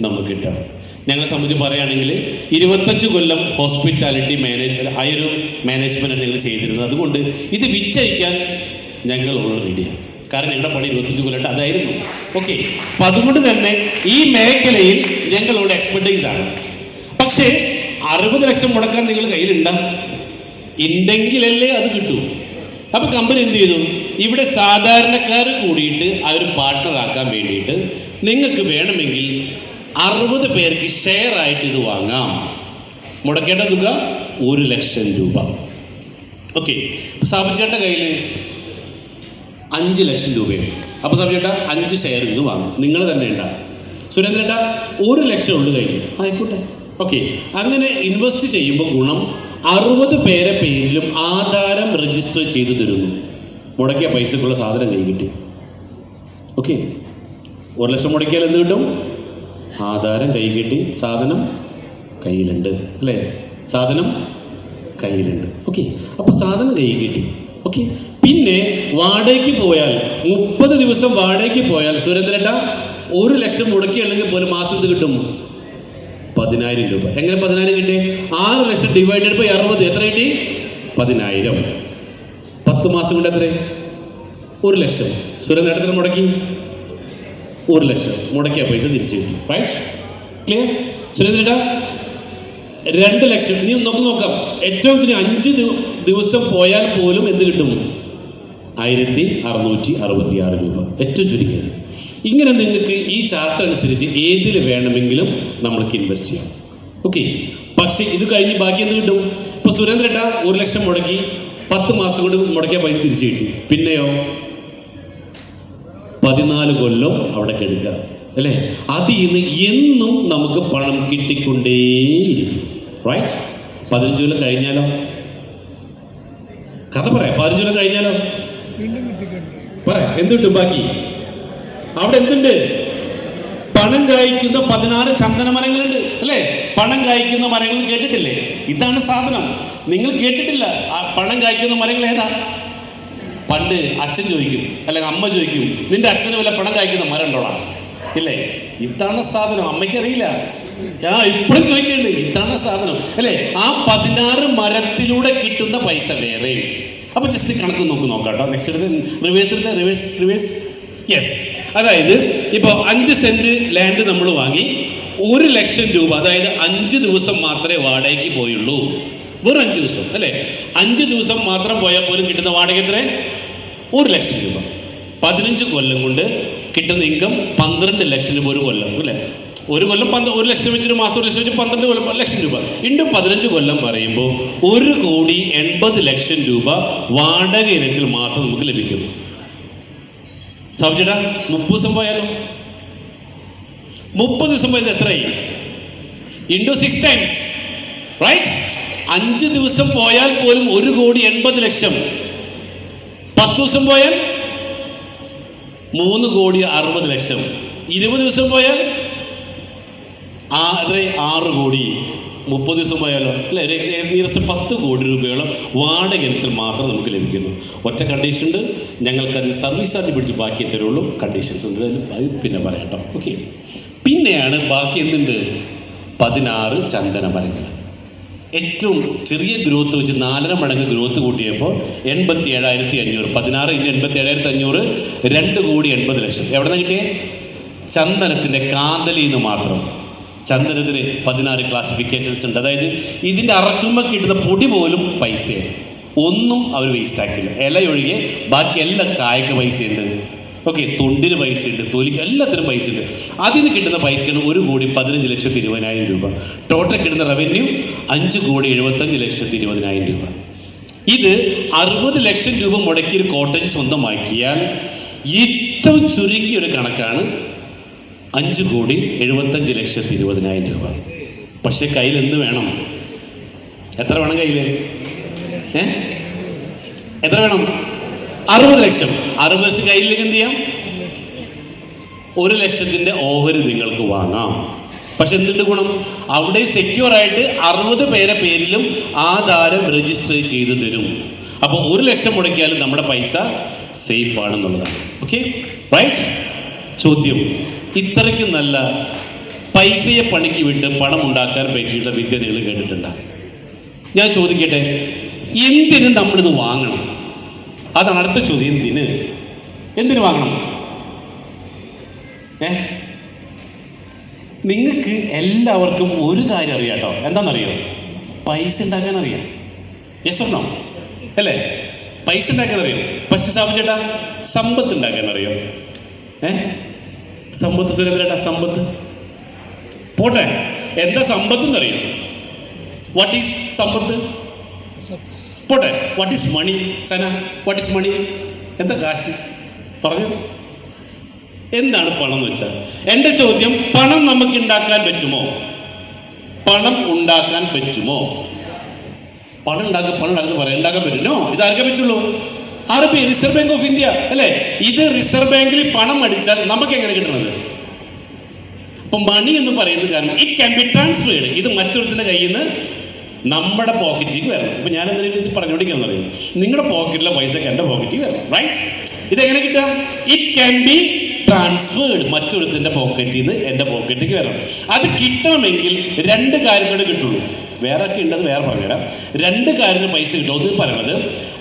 Speaker 1: നമുക്ക് കിട്ടണം. ഞങ്ങളെ സംബന്ധിച്ച് പറയുകയാണെങ്കിൽ 25 കൊല്ലം ഹോസ്പിറ്റാലിറ്റി മാനേജ്മെൻറ്റാണ് ഞങ്ങൾ ചെയ്തിരുന്നത്. അതുകൊണ്ട് ഇത് വിറ്റഴിക്കാൻ ഞങ്ങൾ റെഡിയാണ്. കാരണം ഞങ്ങളുടെ പണി 25 കൊല്ലമായിട്ട് അതായിരുന്നു. ഓക്കെ, അപ്പം അതുകൊണ്ട് തന്നെ ഈ മേഖലയിൽ ഞങ്ങളോട് എക്സ്പെർട്ടൈസാണ്. പക്ഷേ 60 ലക്ഷം മുടക്കാൻ നിങ്ങൾ കയ്യിലുണ്ടാവും, ഉണ്ടെങ്കിലല്ലേ അത് കിട്ടൂ. അപ്പോൾ കമ്പനി എന്ത് ചെയ്തു, ഇവിടെ സാധാരണക്കാർ കൂടിയിട്ട് ആ ഒരു പാർട്ട്ണറാക്കാൻ വേണ്ടിയിട്ട് നിങ്ങൾക്ക് വേണമെങ്കിൽ 60 പേർക്ക് ഷെയർ ആയിട്ട് ഇത് വാങ്ങാം. മുടക്കേണ്ട തുക 1 ലക്ഷം രൂപ. ഓക്കെ, സാബിച്ചേട്ടൻ്റെ കയ്യിൽ 5 ലക്ഷം രൂപയുണ്ട്. അപ്പോൾ സാബിച്ചേട്ടാ 5 ഷെയർ ഇത് വാങ്ങും, നിങ്ങൾ തന്നെ ഉണ്ടാകും. സുരേന്ദ്രേട്ടാ 1 ലക്ഷം ഉള്ളു കഴിഞ്ഞു, ആയിക്കോട്ടെ. ഓക്കെ, അങ്ങനെ ഇൻവെസ്റ്റ് ചെയ്യുമ്പോൾ ഗുണം 60 പേരെ പേരിലും ആധാരം രജിസ്റ്റർ ചെയ്ത് തരുന്നു. മുടക്കിയ പൈസക്കുള്ള സാധനം കൈ കിട്ടി. ഓക്കെ, 1 ലക്ഷം മുടക്കിയാൽ എന്ത് കിട്ടും? ആധാരം കൈ കിട്ടി, സാധനം കയ്യിലുണ്ട് അല്ലേ, സാധനം കയ്യിലുണ്ട്. ഓക്കെ, അപ്പോൾ സാധനം കൈ കിട്ടി. ഓക്കെ, പിന്നെ വാടകയ്ക്ക് പോയാൽ 30 ദിവസം വാടകയ്ക്ക് പോയാൽ സുരേന്ദ്രേട്ടാ 1 ലക്ഷം മുടക്കിയുണ്ടെങ്കിൽ പോലും മാസത്തിൽ കിട്ടും 10,000 രൂപ. എങ്ങനെ 10,000 കിട്ടി? 6 ലക്ഷം ഡിവൈഡഡ് ബൈ 60 എത്ര കിട്ടി? 10,000. 10 മാസം കൊണ്ട് എത്ര? 1 ലക്ഷം. സുരേന്ദ്രേട്ടൻ എത്ര മുടക്കി? 1 ലക്ഷം. മുടക്കിയ പൈസ തിരിച്ചു കിട്ടി. റൈറ്റ്? ക്ലിയർ? സുരേന്ദ്രേട്ടാ 2 ലക്ഷം. ഇനി നോക്കാം, ഏറ്റവും 5 ദിവസം പോയാൽ പോലും എന്ത് കിട്ടും? 1,666 രൂപ, ഏറ്റവും ചുരുങ്ങിയത്. ഇങ്ങനെ നിങ്ങൾക്ക് ഈ ചാർട്ട് അനുസരിച്ച് ഏതിൽ വേണമെങ്കിലും നമ്മൾക്ക് ഇൻവെസ്റ്റ് ചെയ്യാം. ഓക്കെ, പക്ഷേ ഇത് കഴിഞ്ഞ് ബാക്കി എന്ത് കിട്ടും? ഇപ്പോൾ സുരേന്ദ്രേട്ടാ 1 ലക്ഷം മുടക്കി 10 മാസം കൊണ്ട് മുടക്കിയ പൈസ തിരിച്ചു കിട്ടി. പിന്നെയോ 14 കൊല്ലം അവിടെ കെടുക്കുക അല്ലേ. അതിൽ നിന്ന് എന്നും നമുക്ക് പണം കിട്ടിക്കൊണ്ടേയിരിക്കും. റൈറ്റ്? 15 കൊല്ലം കഴിഞ്ഞാലോ? കഥ പറയാം. 15 കൊല്ലം കഴിഞ്ഞാലോ പറയാം, എന്ത് കിട്ടും ബാക്കി? അവിടെ എന്തുണ്ട്? പണം കായ്ക്കുന്ന 16 ചന്ദന മരങ്ങളുണ്ട് അല്ലേ. പണം കായ്ക്കുന്ന മരങ്ങൾ കേട്ടിട്ടില്ലേ? ഇതാണ് സാധനം. നിങ്ങൾ കേട്ടിട്ടില്ല പണം കായ്ക്കുന്ന മരങ്ങൾ ഏതാ? പണ്ട് അച്ഛൻ ചോദിക്കും അല്ലെങ്കിൽ അമ്മ ചോദിക്കും, നിന്റെ അച്ഛന് വല്ല പണം കായ്ക്കുന്ന മരം ഉണ്ടോടാ? ഇല്ലേ? ഇതാണ് സാധനം. അമ്മയ്ക്കറിയില്ല, ഇപ്പോഴും ചോദിക്കുന്നുണ്ട്, ഇതാണ് സാധനം അല്ലേ. ആ 16 മരത്തിലൂടെ കിട്ടുന്ന പൈസ വേറെയും. അപ്പോൾ ജസ്റ്റ് കണക്ക് നോക്കാം കേട്ടോ. നെക്സ്റ്റ് എടുത്ത് റിവേഴ്സ്. യെസ്, അതായത് ഇപ്പോൾ 5 സെന്റ് ലാൻഡ് നമ്മൾ വാങ്ങി 1,00,000 രൂപ, അതായത് 5 ദിവസം മാത്രമേ വാടകയ്ക്ക് പോയുള്ളൂ. വെറും 5 ദിവസം അല്ലേ? 5 ദിവസം മാത്രം പോയാൽ പോലും കിട്ടുന്ന വാടക എത്ര? 1,00,000 രൂപ. 15 കൊല്ലം കൊണ്ട് കിട്ടുന്ന ഇൻകം 12 ലക്ഷം രൂപ ഒരു കൊല്ലം അല്ലേ? ഒരു കൊല്ലം 1 ലക്ഷം വെച്ചൊരു മാസം 1 ലക്ഷം വെച്ച് 12 ലക്ഷം രൂപ ഇണ്ട് 15 കൊല്ലം പറയുമ്പോൾ 1,80,00,000 രൂപ വാടക ഇനത്തിൽ മാത്രം നമുക്ക് ലഭിക്കും. സാബുചേട്ടാ 30 ദിവസം പോയാലോ? 30 ദിവസം പോയത് എത്രയായി? Into 6 times right. 5 ദിവസം പോയാൽ പോലും 1,80,00,000. 10 ദിവസം പോയാൽ 3,60,00,000. 20 ദിവസം പോയാൽ 6 കോടി. 30 ദിവസം പോയാലോ അല്ലെ? ഏകദേശം 10 കോടി രൂപയോളം വാടക ഇനത്തിൽ മാത്രം നമുക്ക് ലഭിക്കുന്നു. ഒറ്റ കണ്ടീഷൻ ഉണ്ട്, ഞങ്ങൾക്കത് സർവീസ് ചാർജ് പിടിച്ച് ബാക്കി തരുള്ളൂ. കണ്ടീഷൻസ് ഉണ്ട്, അത് പിന്നെ പറയാം കേട്ടോ. ഓക്കെ. പിന്നെയാണ് ബാക്കി എന്തുണ്ട്? 16 ചന്ദന മരങ്ങൾ. ഏറ്റവും ചെറിയ ഗ്രോത്ത് വെച്ച് 4.5 മടങ്ങ് ഗ്രോത്ത് കൂട്ടിയപ്പോൾ 87,500. 16 × 87,500 2,80,00,000. എവിടെ നിന്ന് കിട്ടിയേ? ചന്ദനത്തിൻ്റെ കാതലിൽ നിന്ന് മാത്രം. ചന്ദനത്തിന് 16 ക്ലാസിഫിക്കേഷൻസ് ഉണ്ട്. അതായത് ഇതിൻ്റെ അറക്കുമ്പോൾ കിട്ടുന്ന പൊടി പോലും പൈസയാണ്. ഒന്നും അവർ വേസ്റ്റ് ആക്കില്ല. ഇലയൊഴികെ ബാക്കി എല്ലാ കായ്ക്ക് പൈസയുണ്ട്. ഓക്കെ, തൊണ്ടിന് പൈസയുണ്ട്, തൊലിക്ക് എല്ലാത്തിനും പൈസയുണ്ട്. അതിന് കിട്ടുന്ന പൈസയാണ് 1,15,20,000 രൂപ. ടോട്ടൽ കിട്ടുന്ന റവന്യൂ 5,75,20,000 രൂപ. ഇത് 60 ലക്ഷം രൂപ മുടക്കി ഒരു കോട്ടേജ് സ്വന്തമാക്കിയാൽ ഏറ്റവും ചുരുങ്ങിയൊരു കണക്കാണ് 5,75,20,000 രൂപ. പക്ഷെ കയ്യിൽ എന്ത് വേണം? എത്ര വേണം കയ്യിൽ? എത്ര വേണം? 60 ലക്ഷം. 60 ലക്ഷം കയ്യിലേക്ക് എന്ത് ചെയ്യാം? 1 ലക്ഷത്തിൻ്റെ ഓഹരി നിങ്ങൾക്ക് വാങ്ങാം. പക്ഷെ എന്തുണ്ട് ഗുണം? അവിടെ സെക്യൂർ ആയിട്ട് 60 പേരെ പേരിലും ആധാരം രജിസ്റ്റർ ചെയ്ത് തരും. അപ്പോൾ 1 ലക്ഷം മുടക്കിയാലും നമ്മുടെ പൈസ സേഫ് ആണെന്നുള്ളതാണ്. Okay right. ചോദ്യം, ഇത്രയ്ക്കും നല്ല പൈസയെ പണിക്ക് വിട്ട് പണം ഉണ്ടാക്കാൻ പറ്റിയിട്ടുള്ള വിദ്യ നിങ്ങൾ കേട്ടിട്ടുണ്ടോ? ഞാൻ ചോദിക്കട്ടെ, എന്തിന് നമ്മളിത് വാങ്ങണം? അതാണ് അടുത്ത ചോദ്യം. എന്തിന് വാങ്ങണം? നിങ്ങൾക്ക് എല്ലാവർക്കും ഒരു കാര്യം അറിയാം കേട്ടോ. എന്താണെന്നറിയോ? പൈസ ഉണ്ടാക്കാൻ അറിയാം. Yes or no? അല്ലേ? പൈസ ഉണ്ടാക്കാൻ അറിയാം. പക്ഷെ സാബുചേട്ടാ സമ്പത്ത് ഉണ്ടാക്കാൻ അറിയോ? സമ്പത്ത് സുരേന്ദ്രേട്ടാ, സമ്പത്ത് പോട്ടെ, എന്താ സമ്പത്ത് എന്നറിയോ? വാട്ട് ഈസ് സമ്പത്ത്? പോട്ടെ, what is money? Sana, what is money? എന്താ കാശ്? പറഞ്ഞു. എന്താണ് പണം എന്ന് വെച്ചാൽ? എൻ്റെ ചോദ്യം, പണം നമുക്ക് ഉണ്ടാക്കാൻ പറ്റുമോ? പണം ഉണ്ടാക്കാൻ പറ്റുമോ? പണം ഉണ്ടാക്കുന്ന പറയാം, ഉണ്ടാക്കാൻ പറ്റുമോ? ഇതാർക്കേ പറ്റുള്ളൂ? RBI, reserve bank of India അല്ലേ? ഇത് റിസർവ് ബാങ്കിൽ പണം അടിച്ചാൽ നമുക്ക് എങ്ങനെ കിട്ടണത്? അപ്പൊ മണി എന്ന് പറയുന്നത് കാരണം ഇറ്റ് ക്യാൻ ബി ട്രാൻസ്ഫേർഡ്. ഇത് മറ്റൊരുത്തിന്റെ കയ്യിൽ നിന്ന് നമ്മുടെ പോക്കറ്റിലേക്ക് വരണം. ഇപ്പൊ ഞാൻ എന്തെങ്കിലും ഇത് പറഞ്ഞുകൊണ്ടിരിക്കണം അറിയാം, നിങ്ങളുടെ പോക്കറ്റിലെ പൈസ എൻ്റെ പോക്കറ്റിൽ വരണം. റൈറ്റ്? ഇതെങ്ങനെ കിട്ടാം? It can be transferred. മറ്റൊരുത്തിന്റെ പോക്കറ്റിൽ നിന്ന് എൻ്റെ പോക്കറ്റിലേക്ക് വരണം. അത് കിട്ടണമെങ്കിൽ 2 കാര്യത്തോടെ കിട്ടുള്ളൂ. വേറെ ഒക്കെ ഉണ്ടത് വേറെ പറഞ്ഞുതരാം. 2 കാര്യത്തിന് പൈസ കിട്ടും. ഒന്ന് പറയുന്നത്,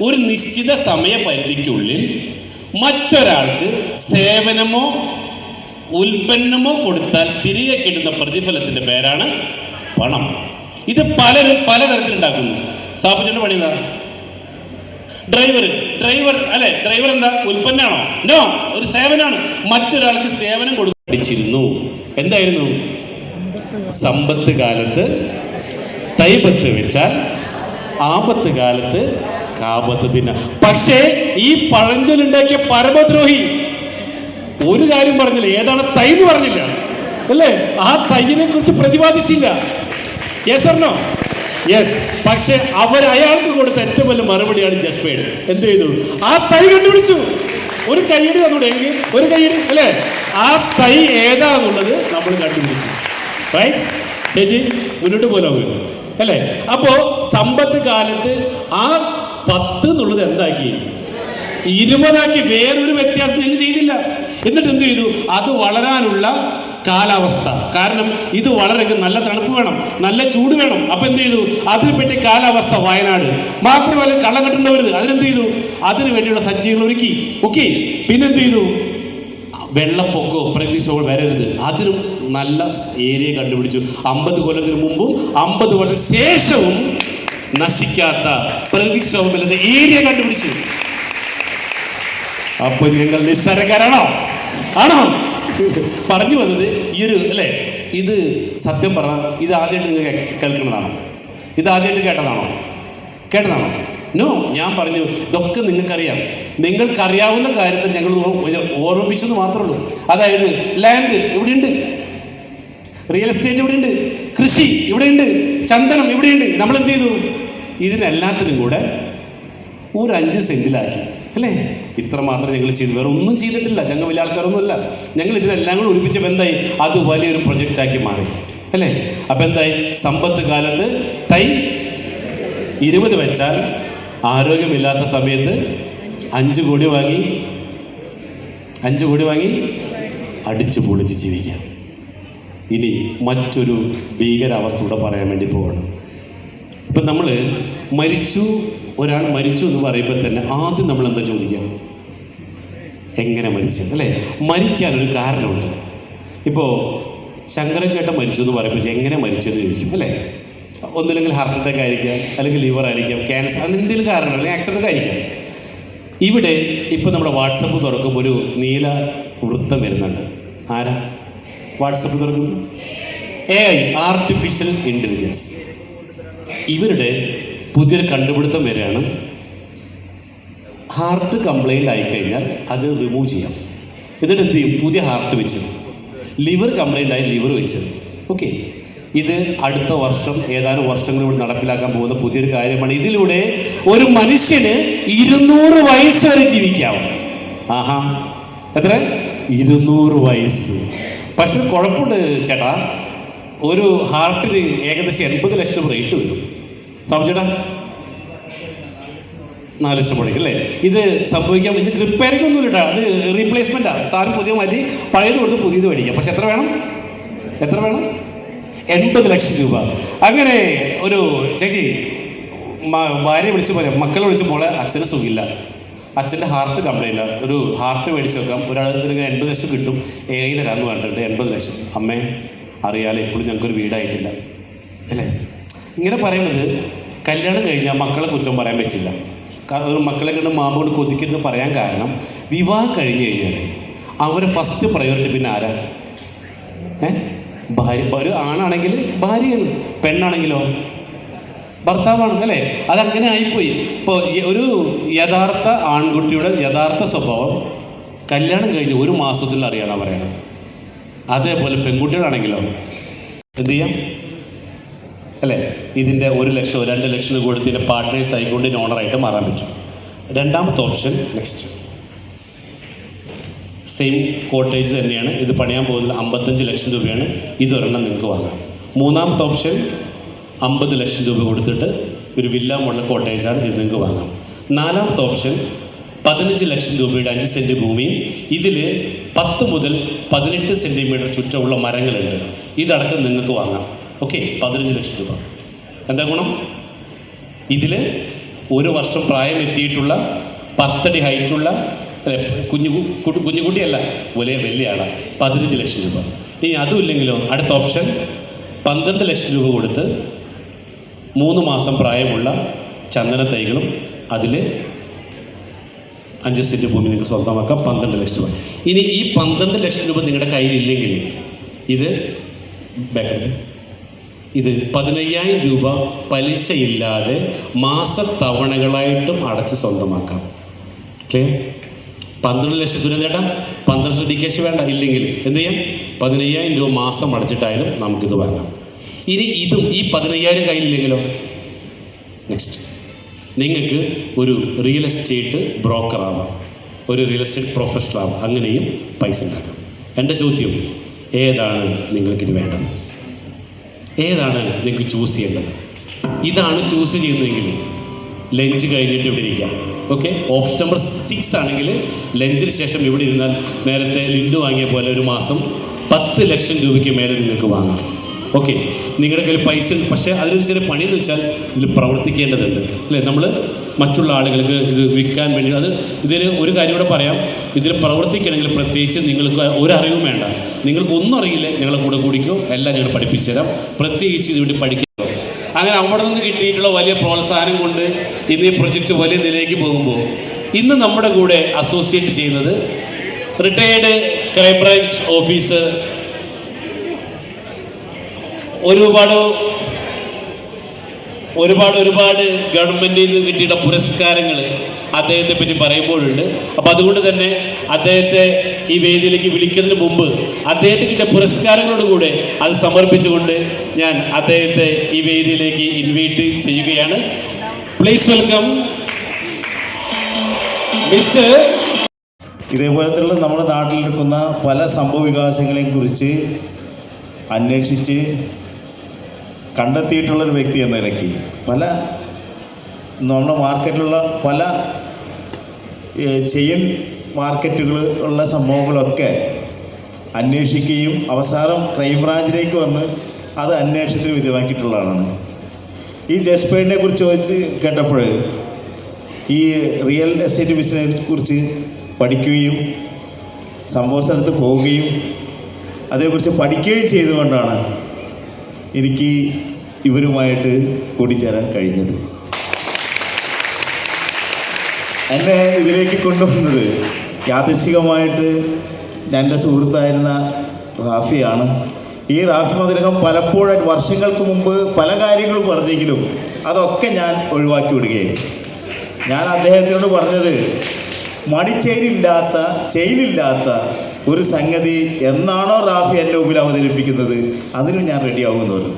Speaker 1: ഒരു നിശ്ചിത സമയപരിധിക്കുള്ളിൽ മറ്റൊരാൾക്ക് സേവനമോ ഉൽപ്പന്നമോ കൊടുത്താൽ തിരികെ കിട്ടുന്ന പ്രതിഫലത്തിന്റെ പേരാണ് പണം. ഇത് പലരും പലതരത്തിലുണ്ടാക്കുന്നു. സാബുചേട്ടൻ്റെ പണി എന്താ? ഡ്രൈവർ അല്ലെ? ഡ്രൈവർ എന്താ? ഉൽപ്പന്നമാണോ? നോ, ഒരു സേവനമാണ്. മറ്റൊരാൾക്ക് സേവനം കൊടുപ്പിച്ചിരുന്നു. എന്തായിരുന്നു? സമ്പത്ത് കാലത്ത് തൈപത്ത് വെച്ചാൽ ആപത്ത് കാലത്ത് കാപത്ത് തിന്ന. പക്ഷേ ഈ പഴഞ്ചൊല്ലുണ്ടാക്കിയ പരമദ്രോഹി ഒരു കാര്യം പറഞ്ഞില്ല. ഏതാണ് തൈ എന്ന് പറഞ്ഞില്ല അല്ലേ? ആ തൈനെ കുറിച്ച് പ്രതിപാദിച്ചില്ല. Yes or no? യെസ്. പക്ഷെ അയാൾക്ക് കൊടുത്ത ഏറ്റവും വലിയ മറുപടിയാണ് ജസ്പേഡ്. എന്ത് ചെയ്തു? ആ തൈ കണ്ടുപിടിച്ചു. ഒരു കൈയടി തന്നൂടെങ്കിൽ ഒരു കൈയടി അല്ലേ? ആ തൈ ഏതാന്നുള്ളത് നമ്മൾ കണ്ടുപിടിച്ചു. റൈറ്റ്? ചേച്ചി മുന്നോട്ട് പോലാകും അല്ലേ? അപ്പോ സമ്പത്ത് കാലത്ത് ആ 10 എന്നുള്ളത് എന്താക്കി? 20 വേറൊരു വ്യത്യാസം ഞങ്ങൾ ചെയ്തില്ല. എന്നിട്ട് എന്ത് ചെയ്തു? അത് വളരാനുള്ള കാലാവസ്ഥ. കാരണം ഇത് വളരെങ്കിൽ നല്ല തണുപ്പ് വേണം, നല്ല ചൂട് വേണം. അപ്പൊ എന്ത് ചെയ്തു? അതിനെ പറ്റി കാലാവസ്ഥ വയനാട്. മാത്രമല്ല കള്ളം കെട്ടേണ്ടവരുത്. അതിനെന്ത് ചെയ്തു? അതിനു വേണ്ടിയുള്ള സജ്ജീകരണം ഒരുക്കി. ഓക്കെ. പിന്നെന്ത് ചെയ്തു? വെള്ളപ്പൊക്കമോ പ്രകൃതിക്ഷോഭം വരരുത്. അതിനും നല്ല ഏരിയ കണ്ടുപിടിച്ചു. 50 കൊല്ലത്തിന് മുമ്പും 50 കൊല്ലത്തിന് ശേഷവും നശിക്കാത്ത പ്രകൃതിക്ഷോഭമില്ലാത്ത ഏരിയ കണ്ടുപിടിച്ചു. അപ്പൊ നിങ്ങൾ നിസ്സരകരാണോ? ആണോ? പറഞ്ഞു വന്നത് ഈ ഒരു അല്ലേ, ഇത് സത്യം പറഞ്ഞ ഇത് ആദ്യമായിട്ട് നിങ്ങൾ കേൾക്കുന്നതാണോ? ഇത് ആദ്യമായിട്ട് കേട്ടതാണോ? നോ. ഞാൻ പറഞ്ഞു ഇതൊക്കെ നിങ്ങൾക്കറിയാം. നിങ്ങൾക്കറിയാവുന്ന കാര്യത്തിൽ ഞങ്ങൾ ഓർമ്മിപ്പിച്ചെന്ന് മാത്രമേ ഉള്ളൂ. അതായത് ലാൻഡ് ഇവിടെയുണ്ട്, റിയൽ എസ്റ്റേറ്റ് ഇവിടെയുണ്ട്, കൃഷി ഇവിടെയുണ്ട്, ചന്ദനം ഇവിടെയുണ്ട്. നമ്മൾ എന്ത് ചെയ്തു? ഇതിനെല്ലാത്തിനും കൂടെ ഒരു 5 സെന്റിലാക്കി അല്ലേ? ഇത്ര മാത്രം ഞങ്ങൾ ചെയ്തു, വേറെ ഒന്നും ചെയ്തിട്ടില്ല. ഞങ്ങൾ വലിയ ആൾക്കാരൊന്നുമല്ല. ഞങ്ങൾ ഇതിനെല്ലാം കൂടെ ഒരുമിച്ചപ്പോൾ എന്തായി? അത് വലിയൊരു പ്രൊജക്റ്റാക്കി മാറി അല്ലേ? അപ്പം എന്തായി? സമ്പത്ത് കാലത്ത് തൈ 20 വെച്ചാൽ ആരോഗ്യമില്ലാത്ത സമയത്ത് 5 കോടി വാങ്ങി അടിച്ചു പൊളിച്ച് ജീവിക്കാം. ഇനി മറ്റൊരു ഭീകരാവസ്ഥ കൂടെ പറയാൻ വേണ്ടി പോവാണ്. ഇപ്പം നമ്മൾ ഒരാൾ മരിച്ചു എന്ന് പറയുമ്പോൾ തന്നെ ആദ്യം നമ്മൾ എന്താ ചോദിക്കുക? എങ്ങനെ മരിച്ചത് അല്ലേ? മരിക്കാനൊരു കാരണമുണ്ട്. ഇപ്പോൾ ശങ്കരൻ ചേട്ടൻ മരിച്ചു എന്ന് പറയുമ്പോൾ എങ്ങനെ മരിച്ചത് ചോദിക്കും അല്ലേ? ഒന്നില്ലെങ്കിൽ ഹാർട്ട് അറ്റാക്ക് ആയിരിക്കാം, അല്ലെങ്കിൽ ലിവർ ആയിരിക്കാം, ക്യാൻസർ, അങ്ങനെ എന്തെങ്കിലും കാരണം, അല്ലെങ്കിൽ ആക്സിഡൻ്റ് ആയിരിക്കാം. ഇവിടെ ഇപ്പം നമ്മുടെ വാട്സപ്പ് തുറക്കുമ്പോൾ ഒരു നീല വൃത്തം വരുന്നുണ്ട്. ആരാ വാട്സപ്പ് തുറക്കും? AI, artificial intelligence. ഇവരുടെ പുതിയൊരു കണ്ടുപിടുത്തം വരെയാണ്. ഹാർട്ട് കംപ്ലൈൻ്റ് ആയിക്കഴിഞ്ഞാൽ അത് റിമൂവ് ചെയ്യാം. എന്നിട്ട് എന്ത് ചെയ്യും? പുതിയ ഹാർട്ട് വെച്ചു. ലിവർ കംപ്ലൈൻ്റ് ആയി ലിവർ വെച്ചു. ഓക്കെ, ഇത് അടുത്ത വർഷം ഏതാനും വർഷങ്ങളിലൂടെ നടപ്പിലാക്കാൻ പോകുന്ന പുതിയൊരു കാര്യമാണ്. ഇതിലൂടെ ഒരു മനുഷ്യന് 200 വയസ്സ് വരെ ജീവിക്കാം. ആഹാ, എത്ര? 200 വയസ്സ്. പക്ഷെ കുഴപ്പമുണ്ട് ചേട്ടാ, ഒരു ഹാർട്ടിന് ഏകദേശം 80 ലക്ഷം റേറ്റ് വരും. സമਝേട്ടാ, 4 ലക്ഷം മുടക്കും അല്ലേ? ഇത് സംഭവിക്കാൻ ഇത് റിപ്പയറിംഗ് ഒന്നുമില്ല കേട്ടോ, അത് റീപ്ലേസ്മെൻറ്റാണ്. സാധനം പുതിയ മാറ്റി പഴയത് കൊടുത്ത് പുതിയത് മേടിക്കാം. പക്ഷെ എത്ര വേണം? 80 ലക്ഷം രൂപ. അങ്ങനെ ഒരു ചേച്ചി ഭാര്യ വിളിച്ച് പോലെ മക്കളെ വിളിച്ച് മോളെ അച്ഛന് സുഖമില്ല, അച്ഛൻ്റെ ഹാർട്ട് കംപ്ലൈൻ്റ്, ഒരു ഹാർട്ട് മേടിച്ച് വെക്കാം, ഒരാൾ 80 ലക്ഷം കിട്ടും, തരാമെന്ന് പറഞ്ഞിട്ടുണ്ട്. 80 ലക്ഷം. അമ്മേ അറിയാലോ, ഇപ്പോഴും ഞങ്ങൾക്കൊരു വീടായിട്ടില്ല അല്ലേ? ഇങ്ങനെ പറയുന്നത് കല്യാണം കഴിഞ്ഞാൽ മക്കളെ കുറ്റം പറയാൻ പറ്റില്ല. ഒരു മക്കളെ കണ്ട് മാമ്പ കൊണ്ട് കൊതിക്കരുത് പറയാൻ കാരണം, വിവാഹം കഴിഞ്ഞ് കഴിഞ്ഞാൽ അവരെ ഫസ്റ്റ് പ്രയോറിറ്റി പിന്നെ ആരാ? ഭാര്യ. ഒരു ആണാണെങ്കിൽ ഭാര്യയാണ്, പെണ്ണാണെങ്കിലോ ഭർത്താവാണ് അല്ലേ? അതങ്ങനെ ആയിപ്പോയി. ഇപ്പോൾ ഒരു യഥാർത്ഥ ആൺകുട്ടിയുടെ യഥാർത്ഥ സ്വഭാവം കല്യാണം കഴിഞ്ഞ് 1 മാസത്തിൽ അറിയാനാണ് പറയണത്. അതേപോലെ പെൺകുട്ടികളാണെങ്കിലോ എന്ത് ചെയ്യാം അല്ലേ? ഇതിൻ്റെ 1 ലക്ഷം 2 ലക്ഷം കൊടുത്തതിൻ്റെ പാർട്ട്നേഴ്സ് ആയിക്കൊണ്ട് ഓണറായിട്ട് മാറാൻ പറ്റും. രണ്ടാമത്തെ ഓപ്ഷൻ നെക്സ്റ്റ് സെയിം കോട്ടേജ് തന്നെയാണ്. ഇത് പണിയാൻ പോകുന്നത് 55 ലക്ഷം രൂപയാണ്. ഇതൊരെണ്ണം നിങ്ങൾക്ക് വാങ്ങാം. മൂന്നാമത്തെ ഓപ്ഷൻ 50 ലക്ഷം രൂപ കൊടുത്തിട്ട് ഒരു വില്ല മോഡൽ കോട്ടേജാണ്. ഇത് നിങ്ങൾക്ക് വാങ്ങാം. നാലാമത്തെ ഓപ്ഷൻ 15 ലക്ഷം രൂപയുടെ 5 സെൻറ്റ് ഭൂമിയും ഇതിൽ 10 മുതൽ 18 സെൻറ്റിമീറ്റർ ചുറ്റമുള്ള മരങ്ങളുണ്ട്. ഇതടക്കം നിങ്ങൾക്ക് വാങ്ങാം. ഓക്കെ, 15 ലക്ഷം രൂപ. എന്താ ഗുണം? ഇതിൽ 1 വർഷം പ്രായം എത്തിയിട്ടുള്ള 10 അടി ഹൈറ്റുള്ള കുഞ്ഞുകുട്ടിയല്ല, വലിയ ആളാണ്. 15 ലക്ഷം രൂപ. ഇനി അതും ഇല്ലെങ്കിലോ അടുത്ത ഓപ്ഷൻ 12 ലക്ഷം രൂപ കൊടുത്ത് 3 മാസം പ്രായമുള്ള ചന്ദന തൈകളും അതിൽ 5 സെൻറ്റ് ഭൂമി നിങ്ങൾക്ക് സ്വന്തമാക്കാം. 12 ലക്ഷം രൂപ. ഇനി ഈ 12 ലക്ഷം രൂപ നിങ്ങളുടെ കയ്യിലില്ലെങ്കിൽ ഇത് ബാക്കെടുത്ത് ഇത് 15,000 രൂപ പലിശയില്ലാതെ മാസത്തവണകളായിട്ടും അടച്ച് സ്വന്തമാക്കാം. ക്ലിയർ? 12 ലക്ഷം സുരേന്ദ്ര ചേട്ടാ, 12 ലക്ഷം ഡിക്കേഷ് വേണ്ട, ഇല്ലെങ്കിൽ എന്ത് ചെയ്യാം? 15,000 രൂപ മാസം അടച്ചിട്ടായാലും നമുക്കിത് വാങ്ങാം. ഇനി ഇതും ഈ 15,000 കയ്യിലില്ലെങ്കിലോ നെക്സ്റ്റ് നിങ്ങൾക്ക് ഒരു റിയൽ എസ്റ്റേറ്റ് ബ്രോക്കർ ആവാം, ഒരു റിയൽ എസ്റ്റേറ്റ് പ്രൊഫഷണൽ ആവാം. അങ്ങനെയും പൈസ ഉണ്ടാക്കാം. എൻ്റെ ചോദ്യം, ഏതാണ് നിങ്ങൾക്കിത് വേണ്ടത്? ഏതാണ് നിങ്ങൾക്ക് ചൂസ് ചെയ്യേണ്ടത്? ഇതാണ് ചൂസ് ചെയ്യുന്നതെങ്കിൽ ലഞ്ച് കഴിഞ്ഞിട്ട് ഇവിടെ ഇരിക്കാം. ഓക്കെ, ഓപ്ഷൻ നമ്പർ 6 ആണെങ്കിൽ ലഞ്ചിന് ശേഷം ഇവിടെ ഇരുന്നാൽ നേരത്തെ ലിൻഡു വാങ്ങിയ പോലെ ഒരു മാസം 10 ലക്ഷം രൂപയ്ക്ക് മേലെ നിങ്ങൾക്ക് വാങ്ങാം. ഓക്കെ, നിങ്ങളുടെ കയ്യിൽ പൈസ ഉണ്ട്, പക്ഷേ അതിലൊരു ചെറിയ പണിയെന്ന് വെച്ചാൽ ഇതിൽ പ്രവർത്തിക്കേണ്ടതുണ്ട് അല്ലേ? നമ്മൾ മറ്റുള്ള ആളുകൾക്ക് ഇത് വിൽക്കാൻ വേണ്ടി ഇതിൽ ഒരു കാര്യം കൂടെ പറയാം. ഇതിൽ പ്രവർത്തിക്കണമെങ്കിൽ പ്രത്യേകിച്ച് നിങ്ങൾക്ക് ഒരറിവും വേണ്ട. നിങ്ങൾക്ക് ഒന്നും അറിയില്ല, ഞങ്ങളെ കൂടെ കൂടിക്കോ, എല്ലാം ഞങ്ങൾ പഠിപ്പിച്ചു തരാം. പ്രത്യേകിച്ച് ഇതുവേണ്ടി പഠിക്കണം. അങ്ങനെ അവിടെ നിന്ന് കിട്ടിയിട്ടുള്ള വലിയ പ്രോത്സാഹനം കൊണ്ട് ഇന്ന് ഈ പ്രൊജക്റ്റ് വലിയ നിലയിലേക്ക് പോകുമ്പോൾ ഇന്ന് നമ്മുടെ കൂടെ അസോസിയേറ്റ് ചെയ്യുന്നത് റിട്ടയേർഡ് ക്രൈംബ്രാഞ്ച് ഓഫീസർ, ഒരുപാട് ഗവൺമെൻറ്റിൽ നിന്ന് കിട്ടിയിട്ടുള്ള പുരസ്കാരങ്ങൾ അദ്ദേഹത്തെ പറ്റി പറയുമ്പോഴുണ്ട്. അപ്പോൾ അതുകൊണ്ട് തന്നെ അദ്ദേഹത്തെ ഈ വേദിയിലേക്ക് വിളിക്കുന്നതിന് മുമ്പ് അദ്ദേഹത്തിന് കിട്ടിയ പുരസ്കാരങ്ങളോട് കൂടെ അത് സമർപ്പിച്ചുകൊണ്ട് ഞാൻ അദ്ദേഹത്തെ ഈ വേദിയിലേക്ക് ഇൻവൈറ്റ് ചെയ്യുകയാണ്. Please welcome mister.
Speaker 2: ഇതേപോലത്തുള്ള നമ്മുടെ നാട്ടിലിരിക്കുന്ന പല സംഭവ വികാസങ്ങളെയും കുറിച്ച് അന്വേഷിച്ച് കണ്ടെത്തിയിട്ടുള്ളൊരു വ്യക്തി എന്ന നിലയ്ക്ക് നമ്മുടെ മാർക്കറ്റിലുള്ള പല ചെയിൻ മാർക്കറ്റുകൾ ഉള്ള സംഭവങ്ങളൊക്കെ അന്വേഷിക്കുകയും അവസാനം ക്രൈംബ്രാഞ്ചിലേക്ക് വന്ന് അത് അന്വേഷണത്തിന് വിധേയമാക്കിയിട്ടുള്ളതാണ്. ഈ ജസ്പേഡിനെ കുറിച്ച് ചോദിച്ച് കേട്ടപ്പോൾ ഈ റിയൽ എസ്റ്റേറ്റ് ബിസിനസിനെ കുറിച്ച് പഠിക്കുകയും സംഭവ സ്ഥലത്ത് പോവുകയും അതിനെക്കുറിച്ച് പഠിക്കുകയും ചെയ്തുകൊണ്ടാണ് എനിക്ക് ഇവരുമായിട്ട് കൂടിച്ചേരാൻ കഴിഞ്ഞത്. എന്നെ ഇതിലേക്ക് കൊണ്ടുവന്നത് യാദൃശ്ചികമായിട്ട് എൻ്റെ സുഹൃത്തായിരുന്ന റാഫിയാണ്. ഈ റാഫി മതിലകം പലപ്പോഴും വർഷങ്ങൾക്ക് മുമ്പ് പല കാര്യങ്ങളും പറഞ്ഞെങ്കിലും അതൊക്കെ ഞാൻ ഒഴിവാക്കി വിടുകയും ഞാൻ അദ്ദേഹത്തിനോട് പറഞ്ഞത് ചെയിനില്ലാത്ത ഒരു സംഗതി എന്നാണോ റാഫി എൻ്റെ മുമ്പിൽ അവതരിപ്പിക്കുന്നത് അതിനും ഞാൻ റെഡിയാകുമെന്ന് പറഞ്ഞു.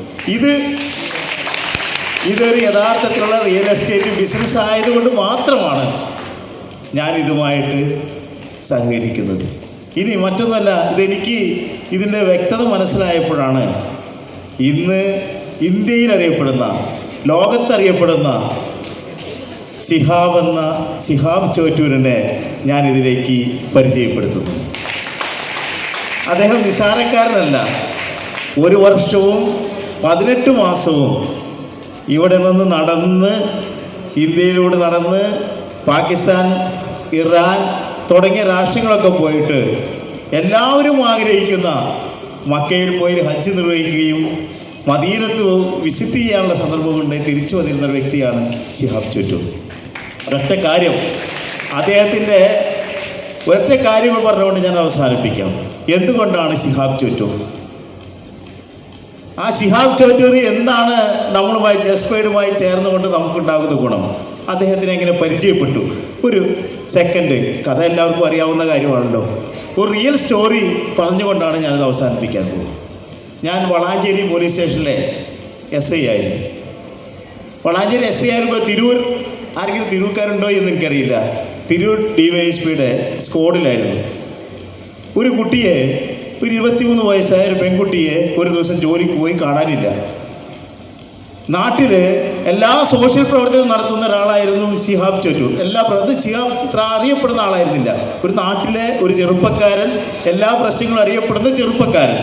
Speaker 2: ഇതൊരു യഥാർത്ഥത്തിലുള്ള റിയൽ എസ്റ്റേറ്റ് ബിസിനസ് ആയതുകൊണ്ട് മാത്രമാണ് ഞാൻ ഇതുമായിട്ട് സഹകരിക്കുന്നത്. ഇനി മറ്റൊന്നുമല്ല, ഇതിൻ്റെ വ്യക്തത മനസ്സിലായപ്പോഴാണ് ഇന്ന് ഇന്ത്യയിൽ അറിയപ്പെടുന്ന, ലോകത്തറിയപ്പെടുന്ന ശിഹാബ് ചോറ്റൂരിനെ ഞാനിതിലേക്ക് പരിചയപ്പെടുത്തുന്നു. അദ്ദേഹം നിസാരക്കാരനല്ല. 1 വർഷവും 18 മാസവും ഇവിടെ നിന്ന് ഇന്ത്യയിലൂടെ നടന്ന് പാകിസ്ഥാൻ, ഇറാൻ തുടങ്ങിയ രാഷ്ട്രങ്ങളൊക്കെ പോയിട്ട് എല്ലാവരും ആഗ്രഹിക്കുന്ന മക്കയിൽ പോയി ഹജ്ജ് നിർവഹിക്കുകയും മദീനത്ത് വിസിറ്റ് ചെയ്യാനുള്ള സന്ദർഭമുണ്ടായി തിരിച്ചു വന്നിരുന്ന ഒരു വ്യക്തിയാണ് ശിഹാബ് ചോറ്റൂർ. ഒരൊറ്റ കാര്യങ്ങൾ പറഞ്ഞുകൊണ്ട് ഞാൻ അവസാനിപ്പിക്കാം. എന്തുകൊണ്ടാണ് ശിഹാബ് ചോറ്റൂർ? ആ ശിഹാബ് ചോറ്റൂർ എന്താണ് നമ്മളുമായി ജസ്പേഡുമായി ചേർന്നുകൊണ്ട് നമുക്കുണ്ടാകുന്ന ഗുണം? അദ്ദേഹത്തിനെ എങ്ങനെ പരിചയപ്പെട്ടു? ഒരു സെക്കൻഡ്, കഥ എല്ലാവർക്കും അറിയാവുന്ന കാര്യമാണല്ലോ. ഒരു റിയൽ സ്റ്റോറി പറഞ്ഞുകൊണ്ടാണ് ഞാനത് അവസാനിപ്പിക്കാൻ പോകുന്നത്. ഞാൻ വളാഞ്ചേരി പോലീസ് സ്റ്റേഷനിലെ SI ആയിരുന്നു. വളാഞ്ചേരി SI ആയിരുമ്പോൾ ആരെങ്കിലും തിരൂർക്കാരുണ്ടോ എന്ന് എനിക്കറിയില്ല. തിരൂർ DYSPയുടെ സ്ക്വാഡിലായിരുന്നു. ഒരു കുട്ടിയെ, ഒരു 23 വയസ്സായ ഒരു പെൺകുട്ടിയെ ഒരു ദിവസം ജോലിക്ക് പോയി കാണാനില്ല. നാട്ടിൽ എല്ലാ സോഷ്യൽ പ്രവർത്തനവും നടത്തുന്ന ഒരാളായിരുന്നു ശിഹാബ് ചോറ്റൂർ. ശിഹാബ് ഇത്ര അറിയപ്പെടുന്ന ആളായിരുന്നില്ല. ഒരു നാട്ടിലെ ഒരു ചെറുപ്പക്കാരൻ, എല്ലാ പ്രശ്നങ്ങളും അറിയപ്പെടുന്ന ചെറുപ്പക്കാരൻ.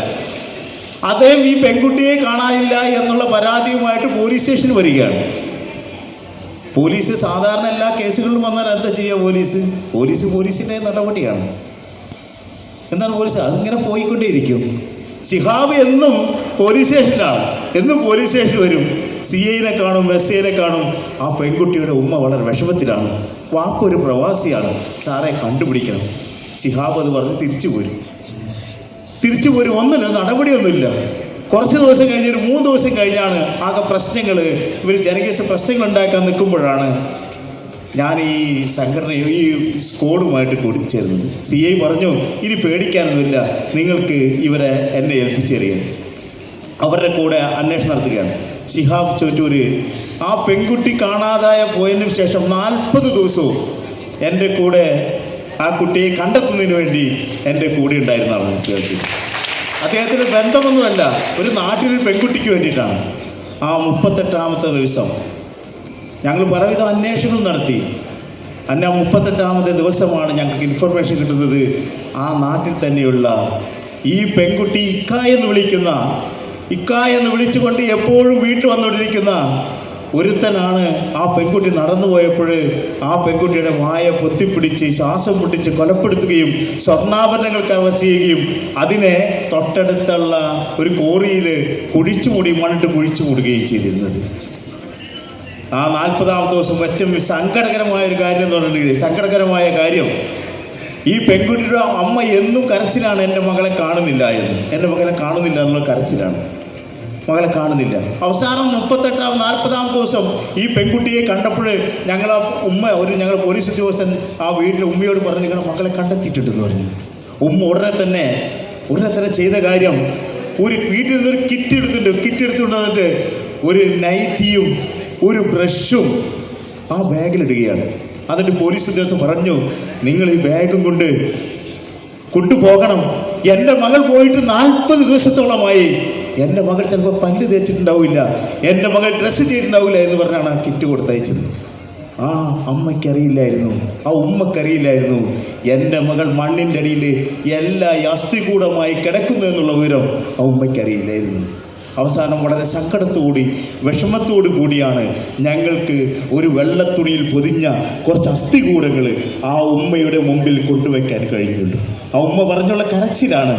Speaker 2: അദ്ദേഹം ഈ പെൺകുട്ടിയെ കാണാനില്ല എന്നുള്ള പരാതിയുമായിട്ട് പോലീസ് സ്റ്റേഷനിൽ വരികയാണ്. പോലീസ് സാധാരണ എല്ലാ കേസുകളിലും വന്നാൽ എന്താ ചെയ്യുക? പോലീസിൻ്റെ നടപടിയാണ്. എന്താണ് പോലീസ്? അതിങ്ങനെ പോയിക്കൊണ്ടേയിരിക്കും. ശിഹാബ് എന്നും പോലീസ് സ്റ്റേഷനിലാണ്. എന്നും പോലീസ് സ്റ്റേഷനിൽ വരും. CIനെ കാണും, SIനെ കാണും. ആ പെൺകുട്ടിയുടെ ഉമ്മ വളരെ വിഷമത്തിലാണ്. വാപ്പൊരു പ്രവാസിയാണ്, സാറെ കണ്ടുപിടിക്കണം. ശിഹാബ് അത് പറഞ്ഞ് തിരിച്ചു പോരും. ഒന്നുമില്ല, നടപടിയൊന്നുമില്ല. കുറച്ച് ദിവസം കഴിഞ്ഞ്, ഒരു 3 ദിവസം കഴിഞ്ഞാണ് ആകെ പ്രശ്നങ്ങൾ, ഇവർ ജനകീയ പ്രശ്നങ്ങൾ ഉണ്ടാക്കാൻ നിൽക്കുമ്പോഴാണ് ഞാൻ ഈ സ്ക്വാഡുമായിട്ട് കൂടിച്ചേരുന്നത്. CI പറഞ്ഞു, ഇനി പേടിക്കാനൊന്നുമില്ല, നിങ്ങൾക്ക് എന്നെ ഏൽപ്പിച്ചേറിയാൻ. അവരുടെ കൂടെ അന്വേഷണം നടത്തുകയാണ്. ശിഹാബ് ചോറ്റൂർ ആ പെൺകുട്ടി കാണാതായ പോയതിനു ശേഷം 40 ദിവസവും എൻ്റെ കൂടെ ആ കുട്ടിയെ കണ്ടെത്തുന്നതിന് വേണ്ടി എൻ്റെ കൂടെ ഉണ്ടായിരുന്ന ആളാണ് ശിഹാബ് ചോറ്റൂർ. അദ്ദേഹത്തിന് ബന്ധമൊന്നുമല്ല, ഒരു നാട്ടിലൊരു പെൺകുട്ടിക്ക് വേണ്ടിയിട്ടാണ്. ആ 38ാമത്തെ ദിവസം ഞങ്ങൾ പലവിധ അന്വേഷണം നടത്തി. 38ാമത്തെ ദിവസമാണ് ഞങ്ങൾക്ക് ഇൻഫർമേഷൻ കിട്ടുന്നത്, ആ നാട്ടിൽ തന്നെയുള്ള ഈ പെൺകുട്ടി ഇക്ക എന്ന് വിളിച്ചുകൊണ്ട് എപ്പോഴും വീട്ടിൽ വന്നുകൊണ്ടിരിക്കുന്ന ഒരുത്തനാണ് ആ പെൺകുട്ടി നടന്നു പോയപ്പോൾ ആ പെൺകുട്ടിയുടെ വായ പൊത്തിപ്പിടിച്ച് ശ്വാസം പൊട്ടിച്ച് കൊലപ്പെടുത്തുകയും സ്വർണ്ണാഭരണങ്ങൾ കവർ ചെയ്യുകയും അതിനെ തൊട്ടടുത്തുള്ള ഒരു കോറിയിൽ മണ്ണിട്ട് കുഴിച്ചു മൂടുകയും ചെയ്തിരുന്നത്. ആ 40-ാമത്തെ ദിവസം ഏറ്റവും സങ്കടകരമായ ഒരു കാര്യം എന്ന് പറഞ്ഞിട്ടുണ്ടെങ്കിൽ, സങ്കടകരമായ കാര്യം, ഈ പെൺകുട്ടിയുടെ അമ്മ എന്നും കരച്ചിലാണ്, എൻ്റെ മകളെ കാണുന്നില്ല എന്ന്, എൻ്റെ മകളെ കാണുന്നില്ല എന്നുള്ള കരച്ചിലാണ്, മകളെ കാണുന്നില്ല. അവസാനം 40-ാമത്തെ ദിവസം ഈ പെൺകുട്ടിയെ കണ്ടപ്പോൾ ഞങ്ങൾ ഞങ്ങൾ പോലീസ് ഉദ്യോഗസ്ഥൻ ആ വീട്ടിൽ ഉമ്മയോട് പറഞ്ഞ് നിങ്ങളുടെ മകളെ കണ്ടെത്തിയിട്ടുണ്ടെന്ന് പറഞ്ഞു. ഉമ്മ ഉടനെ തന്നെ ചെയ്ത കാര്യം, വീട്ടിൽ നിന്നൊരു കിറ്റ് എടുത്തുകൊണ്ട് വന്നിട്ട് ഒരു നൈറ്റിയും ഒരു ബ്രഷും ആ ബാഗിലിടുകയാണ്. എന്നിട്ട് പോലീസ് ഉദ്യോഗസ്ഥൻ പറഞ്ഞു, നിങ്ങൾ ഈ ബാഗും കൊണ്ടുപോകണം. എൻ്റെ മകൾ പോയിട്ട് 40 ദിവസത്തോളമായി. എൻ്റെ മകൾ ചിലപ്പോൾ പല്ല് തേച്ചിട്ടുണ്ടാവില്ല, എൻ്റെ മകൾ ഡ്രസ്സ് ചെയ്തിട്ടുണ്ടാവില്ല എന്ന് പറഞ്ഞാണ് ആ കിറ്റ് കൊടുത്തയച്ചത്. ആ അമ്മയ്ക്കറിയില്ലായിരുന്നു, ആ ഉമ്മക്കറിയില്ലായിരുന്നു എൻ്റെ മകൾ മണ്ണിൻ്റെ അടിയിൽ എല്ലാ അസ്ഥികൂടമായി കിടക്കുന്നു എന്നുള്ള വിവരം ആ ഉമ്മയ്ക്കറിയില്ലായിരുന്നു. അവസാനം വളരെ സങ്കടത്തോടി വിഷമത്തോടു കൂടിയാണ് ഞങ്ങൾക്ക് ഒരു വെള്ളത്തുണിയിൽ പൊതിഞ്ഞ കുറച്ച് അസ്ഥികൂടങ്ങൾ ആ ഉമ്മയുടെ മുമ്പിൽ കൊണ്ടുവയ്ക്കാൻ കഴിഞ്ഞുള്ളൂ. ആ ഉമ്മ പറഞ്ഞുള്ള കരച്ചിലാണ്,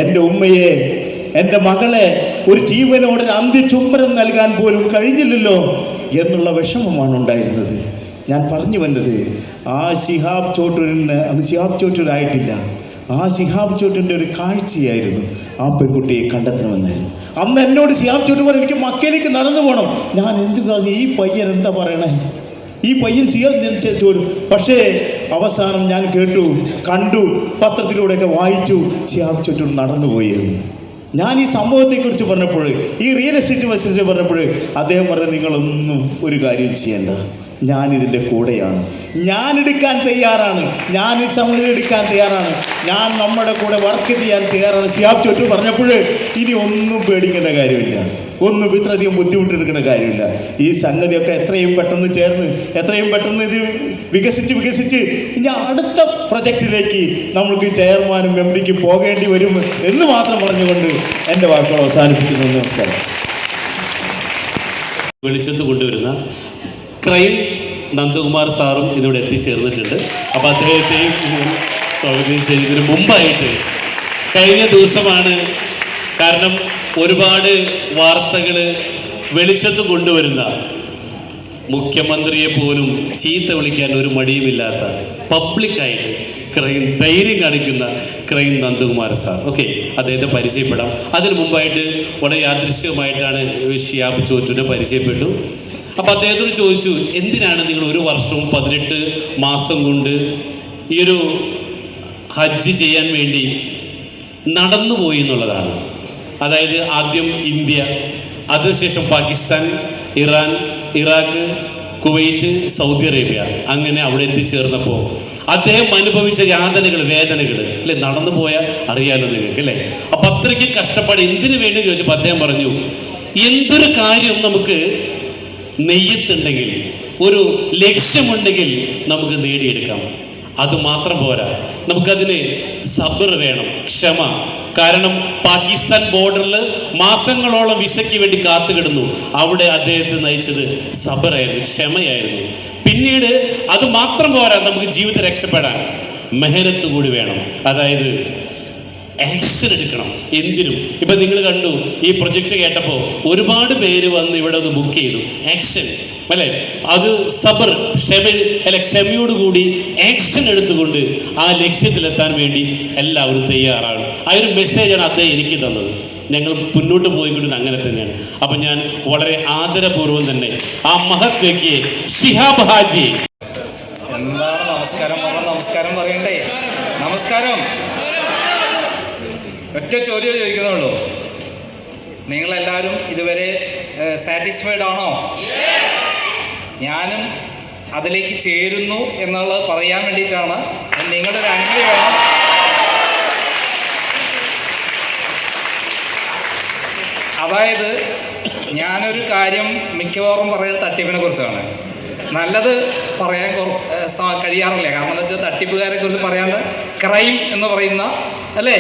Speaker 2: എൻ്റെ ഉമ്മയെ, എൻ്റെ മകളെ ഒരു ജീവനോട് ഒരു അന്ത്യചുംബനം നൽകാൻ പോലും കഴിഞ്ഞില്ലല്ലോ എന്നുള്ള വിഷമമാണ് ഉണ്ടായിരുന്നത്. ഞാൻ പറഞ്ഞു വന്നത്, ആ ശിഹാബ് ചോട്ടൂരിന് അന്ന് ശിഹാബ് ചോട്ടൂരായിട്ടില്ല, ആ ശിഹാബ് ചോട്ടൂരിൻ്റെ ഒരു കാഴ്ചയായിരുന്നു ആ പെൺകുട്ടിയെ കണ്ടെത്തണമെന്നായിരുന്നു. അന്ന് എന്നോട് ശിഹാബ് ചോട്ടൂർ പറഞ്ഞു, എനിക്ക് മക്കയിലേക്ക് നടന്നു പോകണം. ഞാൻ എന്ത് പറഞ്ഞു, ഈ പയ്യൻ എന്താ പറയണേ, ഈ പയ്യൻ ചോരും. പക്ഷേ അവസാനം ഞാൻ കണ്ടു, പത്രത്തിലൂടെയൊക്കെ വായിച്ചു, ശിഹാബ് ചോട്ടൂർ നടന്നുപോയിരുന്നു. ഞാൻ ഈ സംഭവത്തെക്കുറിച്ച് പറഞ്ഞപ്പോൾ, ഈ റിയൽ എസ്റ്റേറ്റ് ബിസിനസ് പറഞ്ഞപ്പോൾ അദ്ദേഹം പറഞ്ഞു, നിങ്ങളൊന്നും ഒരു കാര്യം ചെയ്യേണ്ട, ഞാനിതിൻ്റെ കൂടെയാണ്, ഞാനെടുക്കാൻ തയ്യാറാണ്, ഞാൻ ഈ സമിതി എടുക്കാൻ തയ്യാറാണ്, ഞാൻ നമ്മുടെ കൂടെ വർക്ക് ചെയ്യാൻ തയ്യാറാണ്. ശിഹാബ് ചോട്ടൂർ പറഞ്ഞപ്പോൾ ഇനി ഒന്നും പേടിക്കേണ്ട കാര്യമില്ല, ഒന്നും ഇത്രയധികം ബുദ്ധിമുട്ടെടുക്കേണ്ട കാര്യമില്ല. ഈ സംഗതിയൊക്കെ എത്രയും പെട്ടെന്ന് ചേർന്ന്, എത്രയും പെട്ടെന്ന് ഇത് വികസിച്ച് ഇനി അടുത്ത പ്രൊജക്റ്റിലേക്ക് നമ്മൾക്ക് ചെയർമാനും മെമ്പറിക്ക് പോകേണ്ടി വരും എന്ന് മാത്രം പറഞ്ഞുകൊണ്ട് എൻ്റെ വാക്കുകൾ അവസാനിപ്പിക്കുന്നു. നമസ്കാരം.
Speaker 1: വെളിച്ചത്ത് കൊണ്ടുവരുന്ന ക്രൈം നന്ദകുമാർ സാറും ഇതിവിടെ എത്തിച്ചേർന്നിട്ടുണ്ട്. അപ്പോൾ അദ്ദേഹത്തെയും സ്വാഗതം ചെയ്തതിന് മുമ്പായിട്ട്, കഴിഞ്ഞ ദിവസമാണ്, കാരണം ഒരുപാട് വാർത്തകൾ വെളിച്ചത്ത് കൊണ്ടുവരുന്ന, മുഖ്യമന്ത്രിയെ പോലും ചീത്ത വിളിക്കാൻ ഒരു മടിയുമില്ലാത്ത, പബ്ലിക്കായിട്ട് ധൈര്യം കാണിക്കുന്ന ക്രൈം നന്ദകുമാർ സാർ. ഓക്കെ, അദ്ദേഹത്തെ പരിചയപ്പെടാം. അതിനു മുമ്പായിട്ട് വളരെ യാദൃശ്ചികമായിട്ടാണ് ശിഹാബ് ചോറ്റൂരിനെ പരിചയപ്പെട്ടു. അപ്പോൾ അദ്ദേഹത്തോട് ചോദിച്ചു, എന്തിനാണ് നിങ്ങൾ 1 വർഷവും 18 മാസം കൊണ്ട് ഈ ഒരു ഹജ്ജ് ചെയ്യാൻ വേണ്ടി നടന്നുപോയി എന്നുള്ളതാണ്. അതായത് ആദ്യം ഇന്ത്യ, അതിനുശേഷം Pakistan, Iran, Iraq, Kuwait, Saudi Arabia, അങ്ങനെ അവിടെ എത്തിച്ചേർന്നപ്പോൾ അദ്ദേഹം അനുഭവിച്ച യാതനകൾ, വേദനകൾ അല്ലെ, നടന്നു പോയാൽ അറിയാലോ നിങ്ങൾക്ക് അല്ലേ. അപ്പം അത്രയ്ക്ക് കഷ്ടപ്പാട് എന്തിനു വേണ്ടി ചോദിച്ചപ്പോൾ അദ്ദേഹം പറഞ്ഞു, എന്തൊരു കാര്യം നമുക്ക് നെയ്യത്തുണ്ടെങ്കിൽ, ഒരു ലക്ഷ്യമുണ്ടെങ്കിൽ നമുക്ക് നേടിയെടുക്കാം. അതുമാത്രം പോരാ, നമുക്കതിന് സബർ വേണം, ക്ഷമ. കാരണം പാകിസ്ഥാൻ ബോർഡറിൽ മാസങ്ങളോളം വിസയ്ക്ക് വേണ്ടി കാത്തുകിടന്നു. അവിടെ അദ്ദേഹത്തെ നയിച്ചത് സബറായിരുന്നു, ക്ഷമയായിരുന്നു. പിന്നീട് അത് മാത്രം പോരാ, നമുക്ക് ജീവിതത്തിൽ രക്ഷപ്പെടാൻ മെഹനത്ത് കൂടി വേണം. അതായത് ആക്ഷൻ എടുക്കണം എന്തിനും. ഇപ്പം നിങ്ങൾ കണ്ടു, ഈ പ്രൊജക്റ്റ് കേട്ടപ്പോൾ ഒരുപാട് പേര് വന്ന് ഇവിടെ ഒന്ന് ബുക്ക് ചെയ്തു. ആക്ഷൻ അല്ലേ, അത് സബർ, ക്ഷമയോടുകൂടി ആക്ഷൻ എടുത്തുകൊണ്ട് ആ ലക്ഷ്യത്തിലെത്താൻ വേണ്ടി എല്ലാവരും തയ്യാറാണ്. ആ ഒരു മെസ്സേജാണ് അദ്ദേഹം എനിക്ക് തന്നത്. ഞങ്ങൾ മുന്നോട്ട് പോയിക്കൊണ്ടിരുന്നത് അങ്ങനെ തന്നെയാണ്. അപ്പം ഞാൻ വളരെ ആദരപൂർവ്വം തന്നെ ആ മഹത് വ്യക്തിയെ, ശിഹാബ് ഹാജി,
Speaker 3: എന്താണ് നമസ്കാരം പറയണ്ടേ? നമസ്കാരം. ഒറ്റ ചോദ്യം ചോദിക്കുന്നുള്ളൂ, നിങ്ങളെല്ലാവരും ഇതുവരെ സാറ്റിസ്ഫൈഡ് ആണോ? ഞാനും അതിലേക്ക് ചേരുന്നു എന്നുള്ളത് പറയാൻ വേണ്ടിയിട്ടാണ്. നിങ്ങളുടെ ഒരു അനുമതി വേണം. അതായത് ഞാനൊരു കാര്യം മിക്കവാറും പറയുന്നത് തട്ടിപ്പിനെ കുറിച്ചാണ്. നല്ലത് പറയാൻ കുറച്ച് കഴിയാറില്ല. കാരണം എന്താ വെച്ചാൽ തട്ടിപ്പുകാരെ കുറിച്ച് പറയാണ്ട് ക്രൈം എന്ന് പറയുന്ന, അല്ലേ,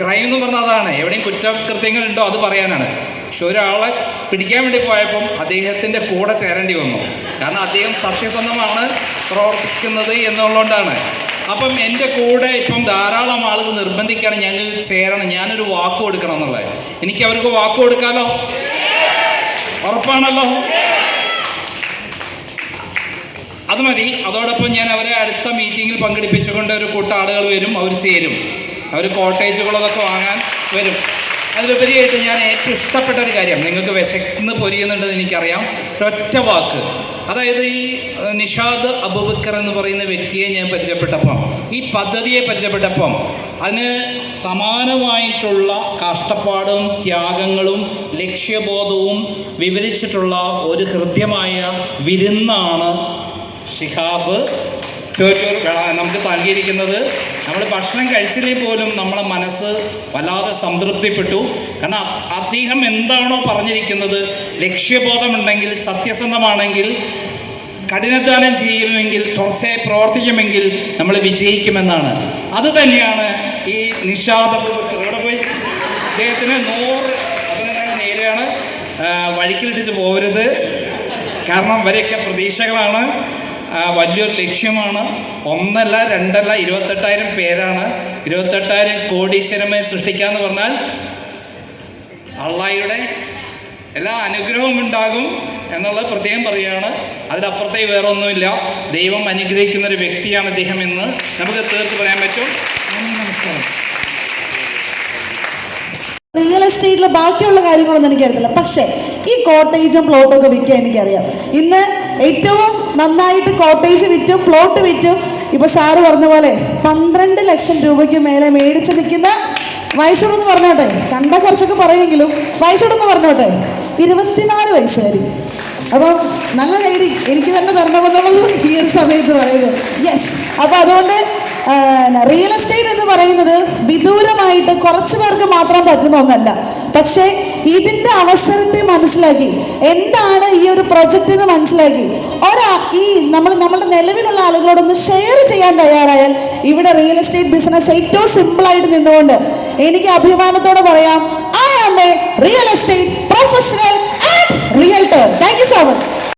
Speaker 3: ക്രൈം എന്ന് പറഞ്ഞാൽ അതാണ്, എവിടെയും കുറ്റകൃത്യങ്ങളുണ്ടോ അത് പറയാനാണ്. പക്ഷെ ഒരാളെ പിടിക്കാൻ വേണ്ടി പോയപ്പം അദ്ദേഹത്തിൻ്റെ കൂടെ ചേരേണ്ടി വന്നു. കാരണം അദ്ദേഹം സത്യസന്ധമാണ് പ്രവർത്തിക്കുന്നത് എന്നുള്ളതുകൊണ്ടാണ്. അപ്പം എൻ്റെ കൂടെ ഇപ്പം ധാരാളം ആളുകൾ നിർബന്ധിക്കുകയാണ് ഞങ്ങൾ ചേരണം, ഞാനൊരു വാക്ക് കൊടുക്കണം എന്നുള്ളത്. എനിക്ക് അവർക്ക് വാക്ക് കൊടുക്കാമല്ലോ, ഉറപ്പാണല്ലോ. അത് മതി. അതോടൊപ്പം ഞാൻ അവരെ അടുത്ത മീറ്റിങ്ങിൽ പങ്കെടുപ്പിച്ചുകൊണ്ട് ഒരു കൂട്ടം ആളുകൾ വരും, അവർ ചേരും, അവർ കോട്ടേജുകളതൊക്കെ വാങ്ങാൻ വരും. അതിലുപരിയായിട്ട് ഞാൻ ഏറ്റവും ഇഷ്ടപ്പെട്ട ഒരു കാര്യം, നിങ്ങൾക്ക് വിശന്ന് പൊരിയുന്നുണ്ടെന്ന് എനിക്കറിയാം, ഒരൊറ്റ വാക്ക്. അതായത് ഈ നിഷാദ് അബൂബക്കർ എന്ന് പറയുന്ന വ്യക്തിയെ ഞാൻ പരിചയപ്പെട്ടപ്പം, ഈ പദ്ധതിയെ പരിചയപ്പെട്ടപ്പം അതിന് സമാനമായിട്ടുള്ള കഷ്ടപ്പാടും ത്യാഗങ്ങളും ലക്ഷ്യബോധവും വിവരിച്ചിട്ടുള്ള ഒരു ഹൃദ്യമായ വിരുന്നാണ് ശിഹാബ് ചോറ്റൂർ നമുക്ക് നൽകിയിരിക്കുന്നത്. നമ്മൾ ഭക്ഷണം കഴിച്ചില്ലെങ്കിൽ പോലും നമ്മളെ മനസ്സ് വല്ലാതെ സംതൃപ്തിപ്പെട്ടു. കാരണം അദ്ദേഹം എന്താണോ പറഞ്ഞിരിക്കുന്നത്, ലക്ഷ്യബോധമുണ്ടെങ്കിൽ, സത്യസന്ധമാണെങ്കിൽ, കഠിനാധ്വാനം ചെയ്യുമെങ്കിൽ, തുടർച്ചയായി പ്രവർത്തിക്കുമെങ്കിൽ നമ്മൾ വിജയിക്കുമെന്നാണ്. അത് തന്നെയാണ് ഈ നിഷാദ് ഇവിടെ പോയി അദ്ദേഹത്തിന് 100 അഭിനന്ദനങ്ങൾ നേരെയാണ്. വഴിക്കിലിടിച്ച് പോകരുത്, കാരണം ഇവരെയൊക്കെ പ്രതീക്ഷകളാണ്, വലിയൊരു ലക്ഷ്യമാണ്. 1 അല്ല 2 അല്ല 28,000 പേരാണ്. 28,000 കോടീശ്വരമേ സൃഷ്ടിക്കാന്ന് പറഞ്ഞാൽ അള്ളാഹയുടെ എല്ലാ അനുഗ്രഹവും ഉണ്ടാകും എന്നുള്ളത് പ്രത്യേകം പറയുകയാണ്. അതിനപ്പുറത്തേക്ക് വേറെ ഒന്നുമില്ല. ദൈവം അനുഗ്രഹിക്കുന്ന ഒരു വ്യക്തിയാണ് അദ്ദേഹം എന്ന് നമുക്ക് തീർത്ത് പറയാൻ പറ്റും. നമസ്കാരം.
Speaker 4: റിയൽ എസ്റ്റേറ്റിലെ ബാക്കിയുള്ള കാര്യങ്ങളൊന്നും എനിക്കറിയത്തില്ല, പക്ഷേ ഈ കോട്ടേജും പ്ലോട്ടൊക്കെ വിൽക്കാൻ എനിക്കറിയാം. ഇന്ന് ഏറ്റവും നന്നായിട്ട് കോട്ടേജ് വിറ്റും പ്ലോട്ട് വിറ്റും ഇപ്പൊ സാറ് പറഞ്ഞ പോലെ 12 ലക്ഷം രൂപയ്ക്ക് മേലെ മേടിച്ച് നിൽക്കുന്ന, വയസ്സോടെന്ന് പറഞ്ഞോട്ടെ, കണ്ട കുറച്ചൊക്കെ പറയുമെങ്കിലും വയസ്സോടെന്ന് പറഞ്ഞോട്ടെ, 24 വയസ്സുകാരി. അപ്പം നല്ല കൈഡി എനിക്ക് തന്നെ തരണമെന്നുള്ളത് ഈ ഒരു സമയത്ത് പറയുന്നു. യെസ്. അപ്പം അതുകൊണ്ട് റിയൽ എസ്റ്റേറ്റ് എന്ന് പറയുന്നത് വിദൂരമായിട്ട് കുറച്ച് പേർക്ക് മാത്രം പറ്റുന്ന ഒന്നല്ല. പക്ഷേ ഇതിൻ്റെ അവസരത്തെ മനസ്സിലാക്കി, എന്താണ് ഈ ഒരു പ്രൊജക്റ്റ് എന്ന് മനസ്സിലാക്കി ഈ നമ്മുടെ നിലവിലുള്ള ആളുകളോടൊന്ന് ഷെയർ ചെയ്യാൻ തയ്യാറായാൽ ഇവിടെ റിയൽ എസ്റ്റേറ്റ് ബിസിനസ് ഏറ്റവും സിമ്പിളായിട്ട് നിന്നുകൊണ്ട് എനിക്ക് അഭിമാനത്തോടെ പറയാം, ഐ ആം എ റിയൽ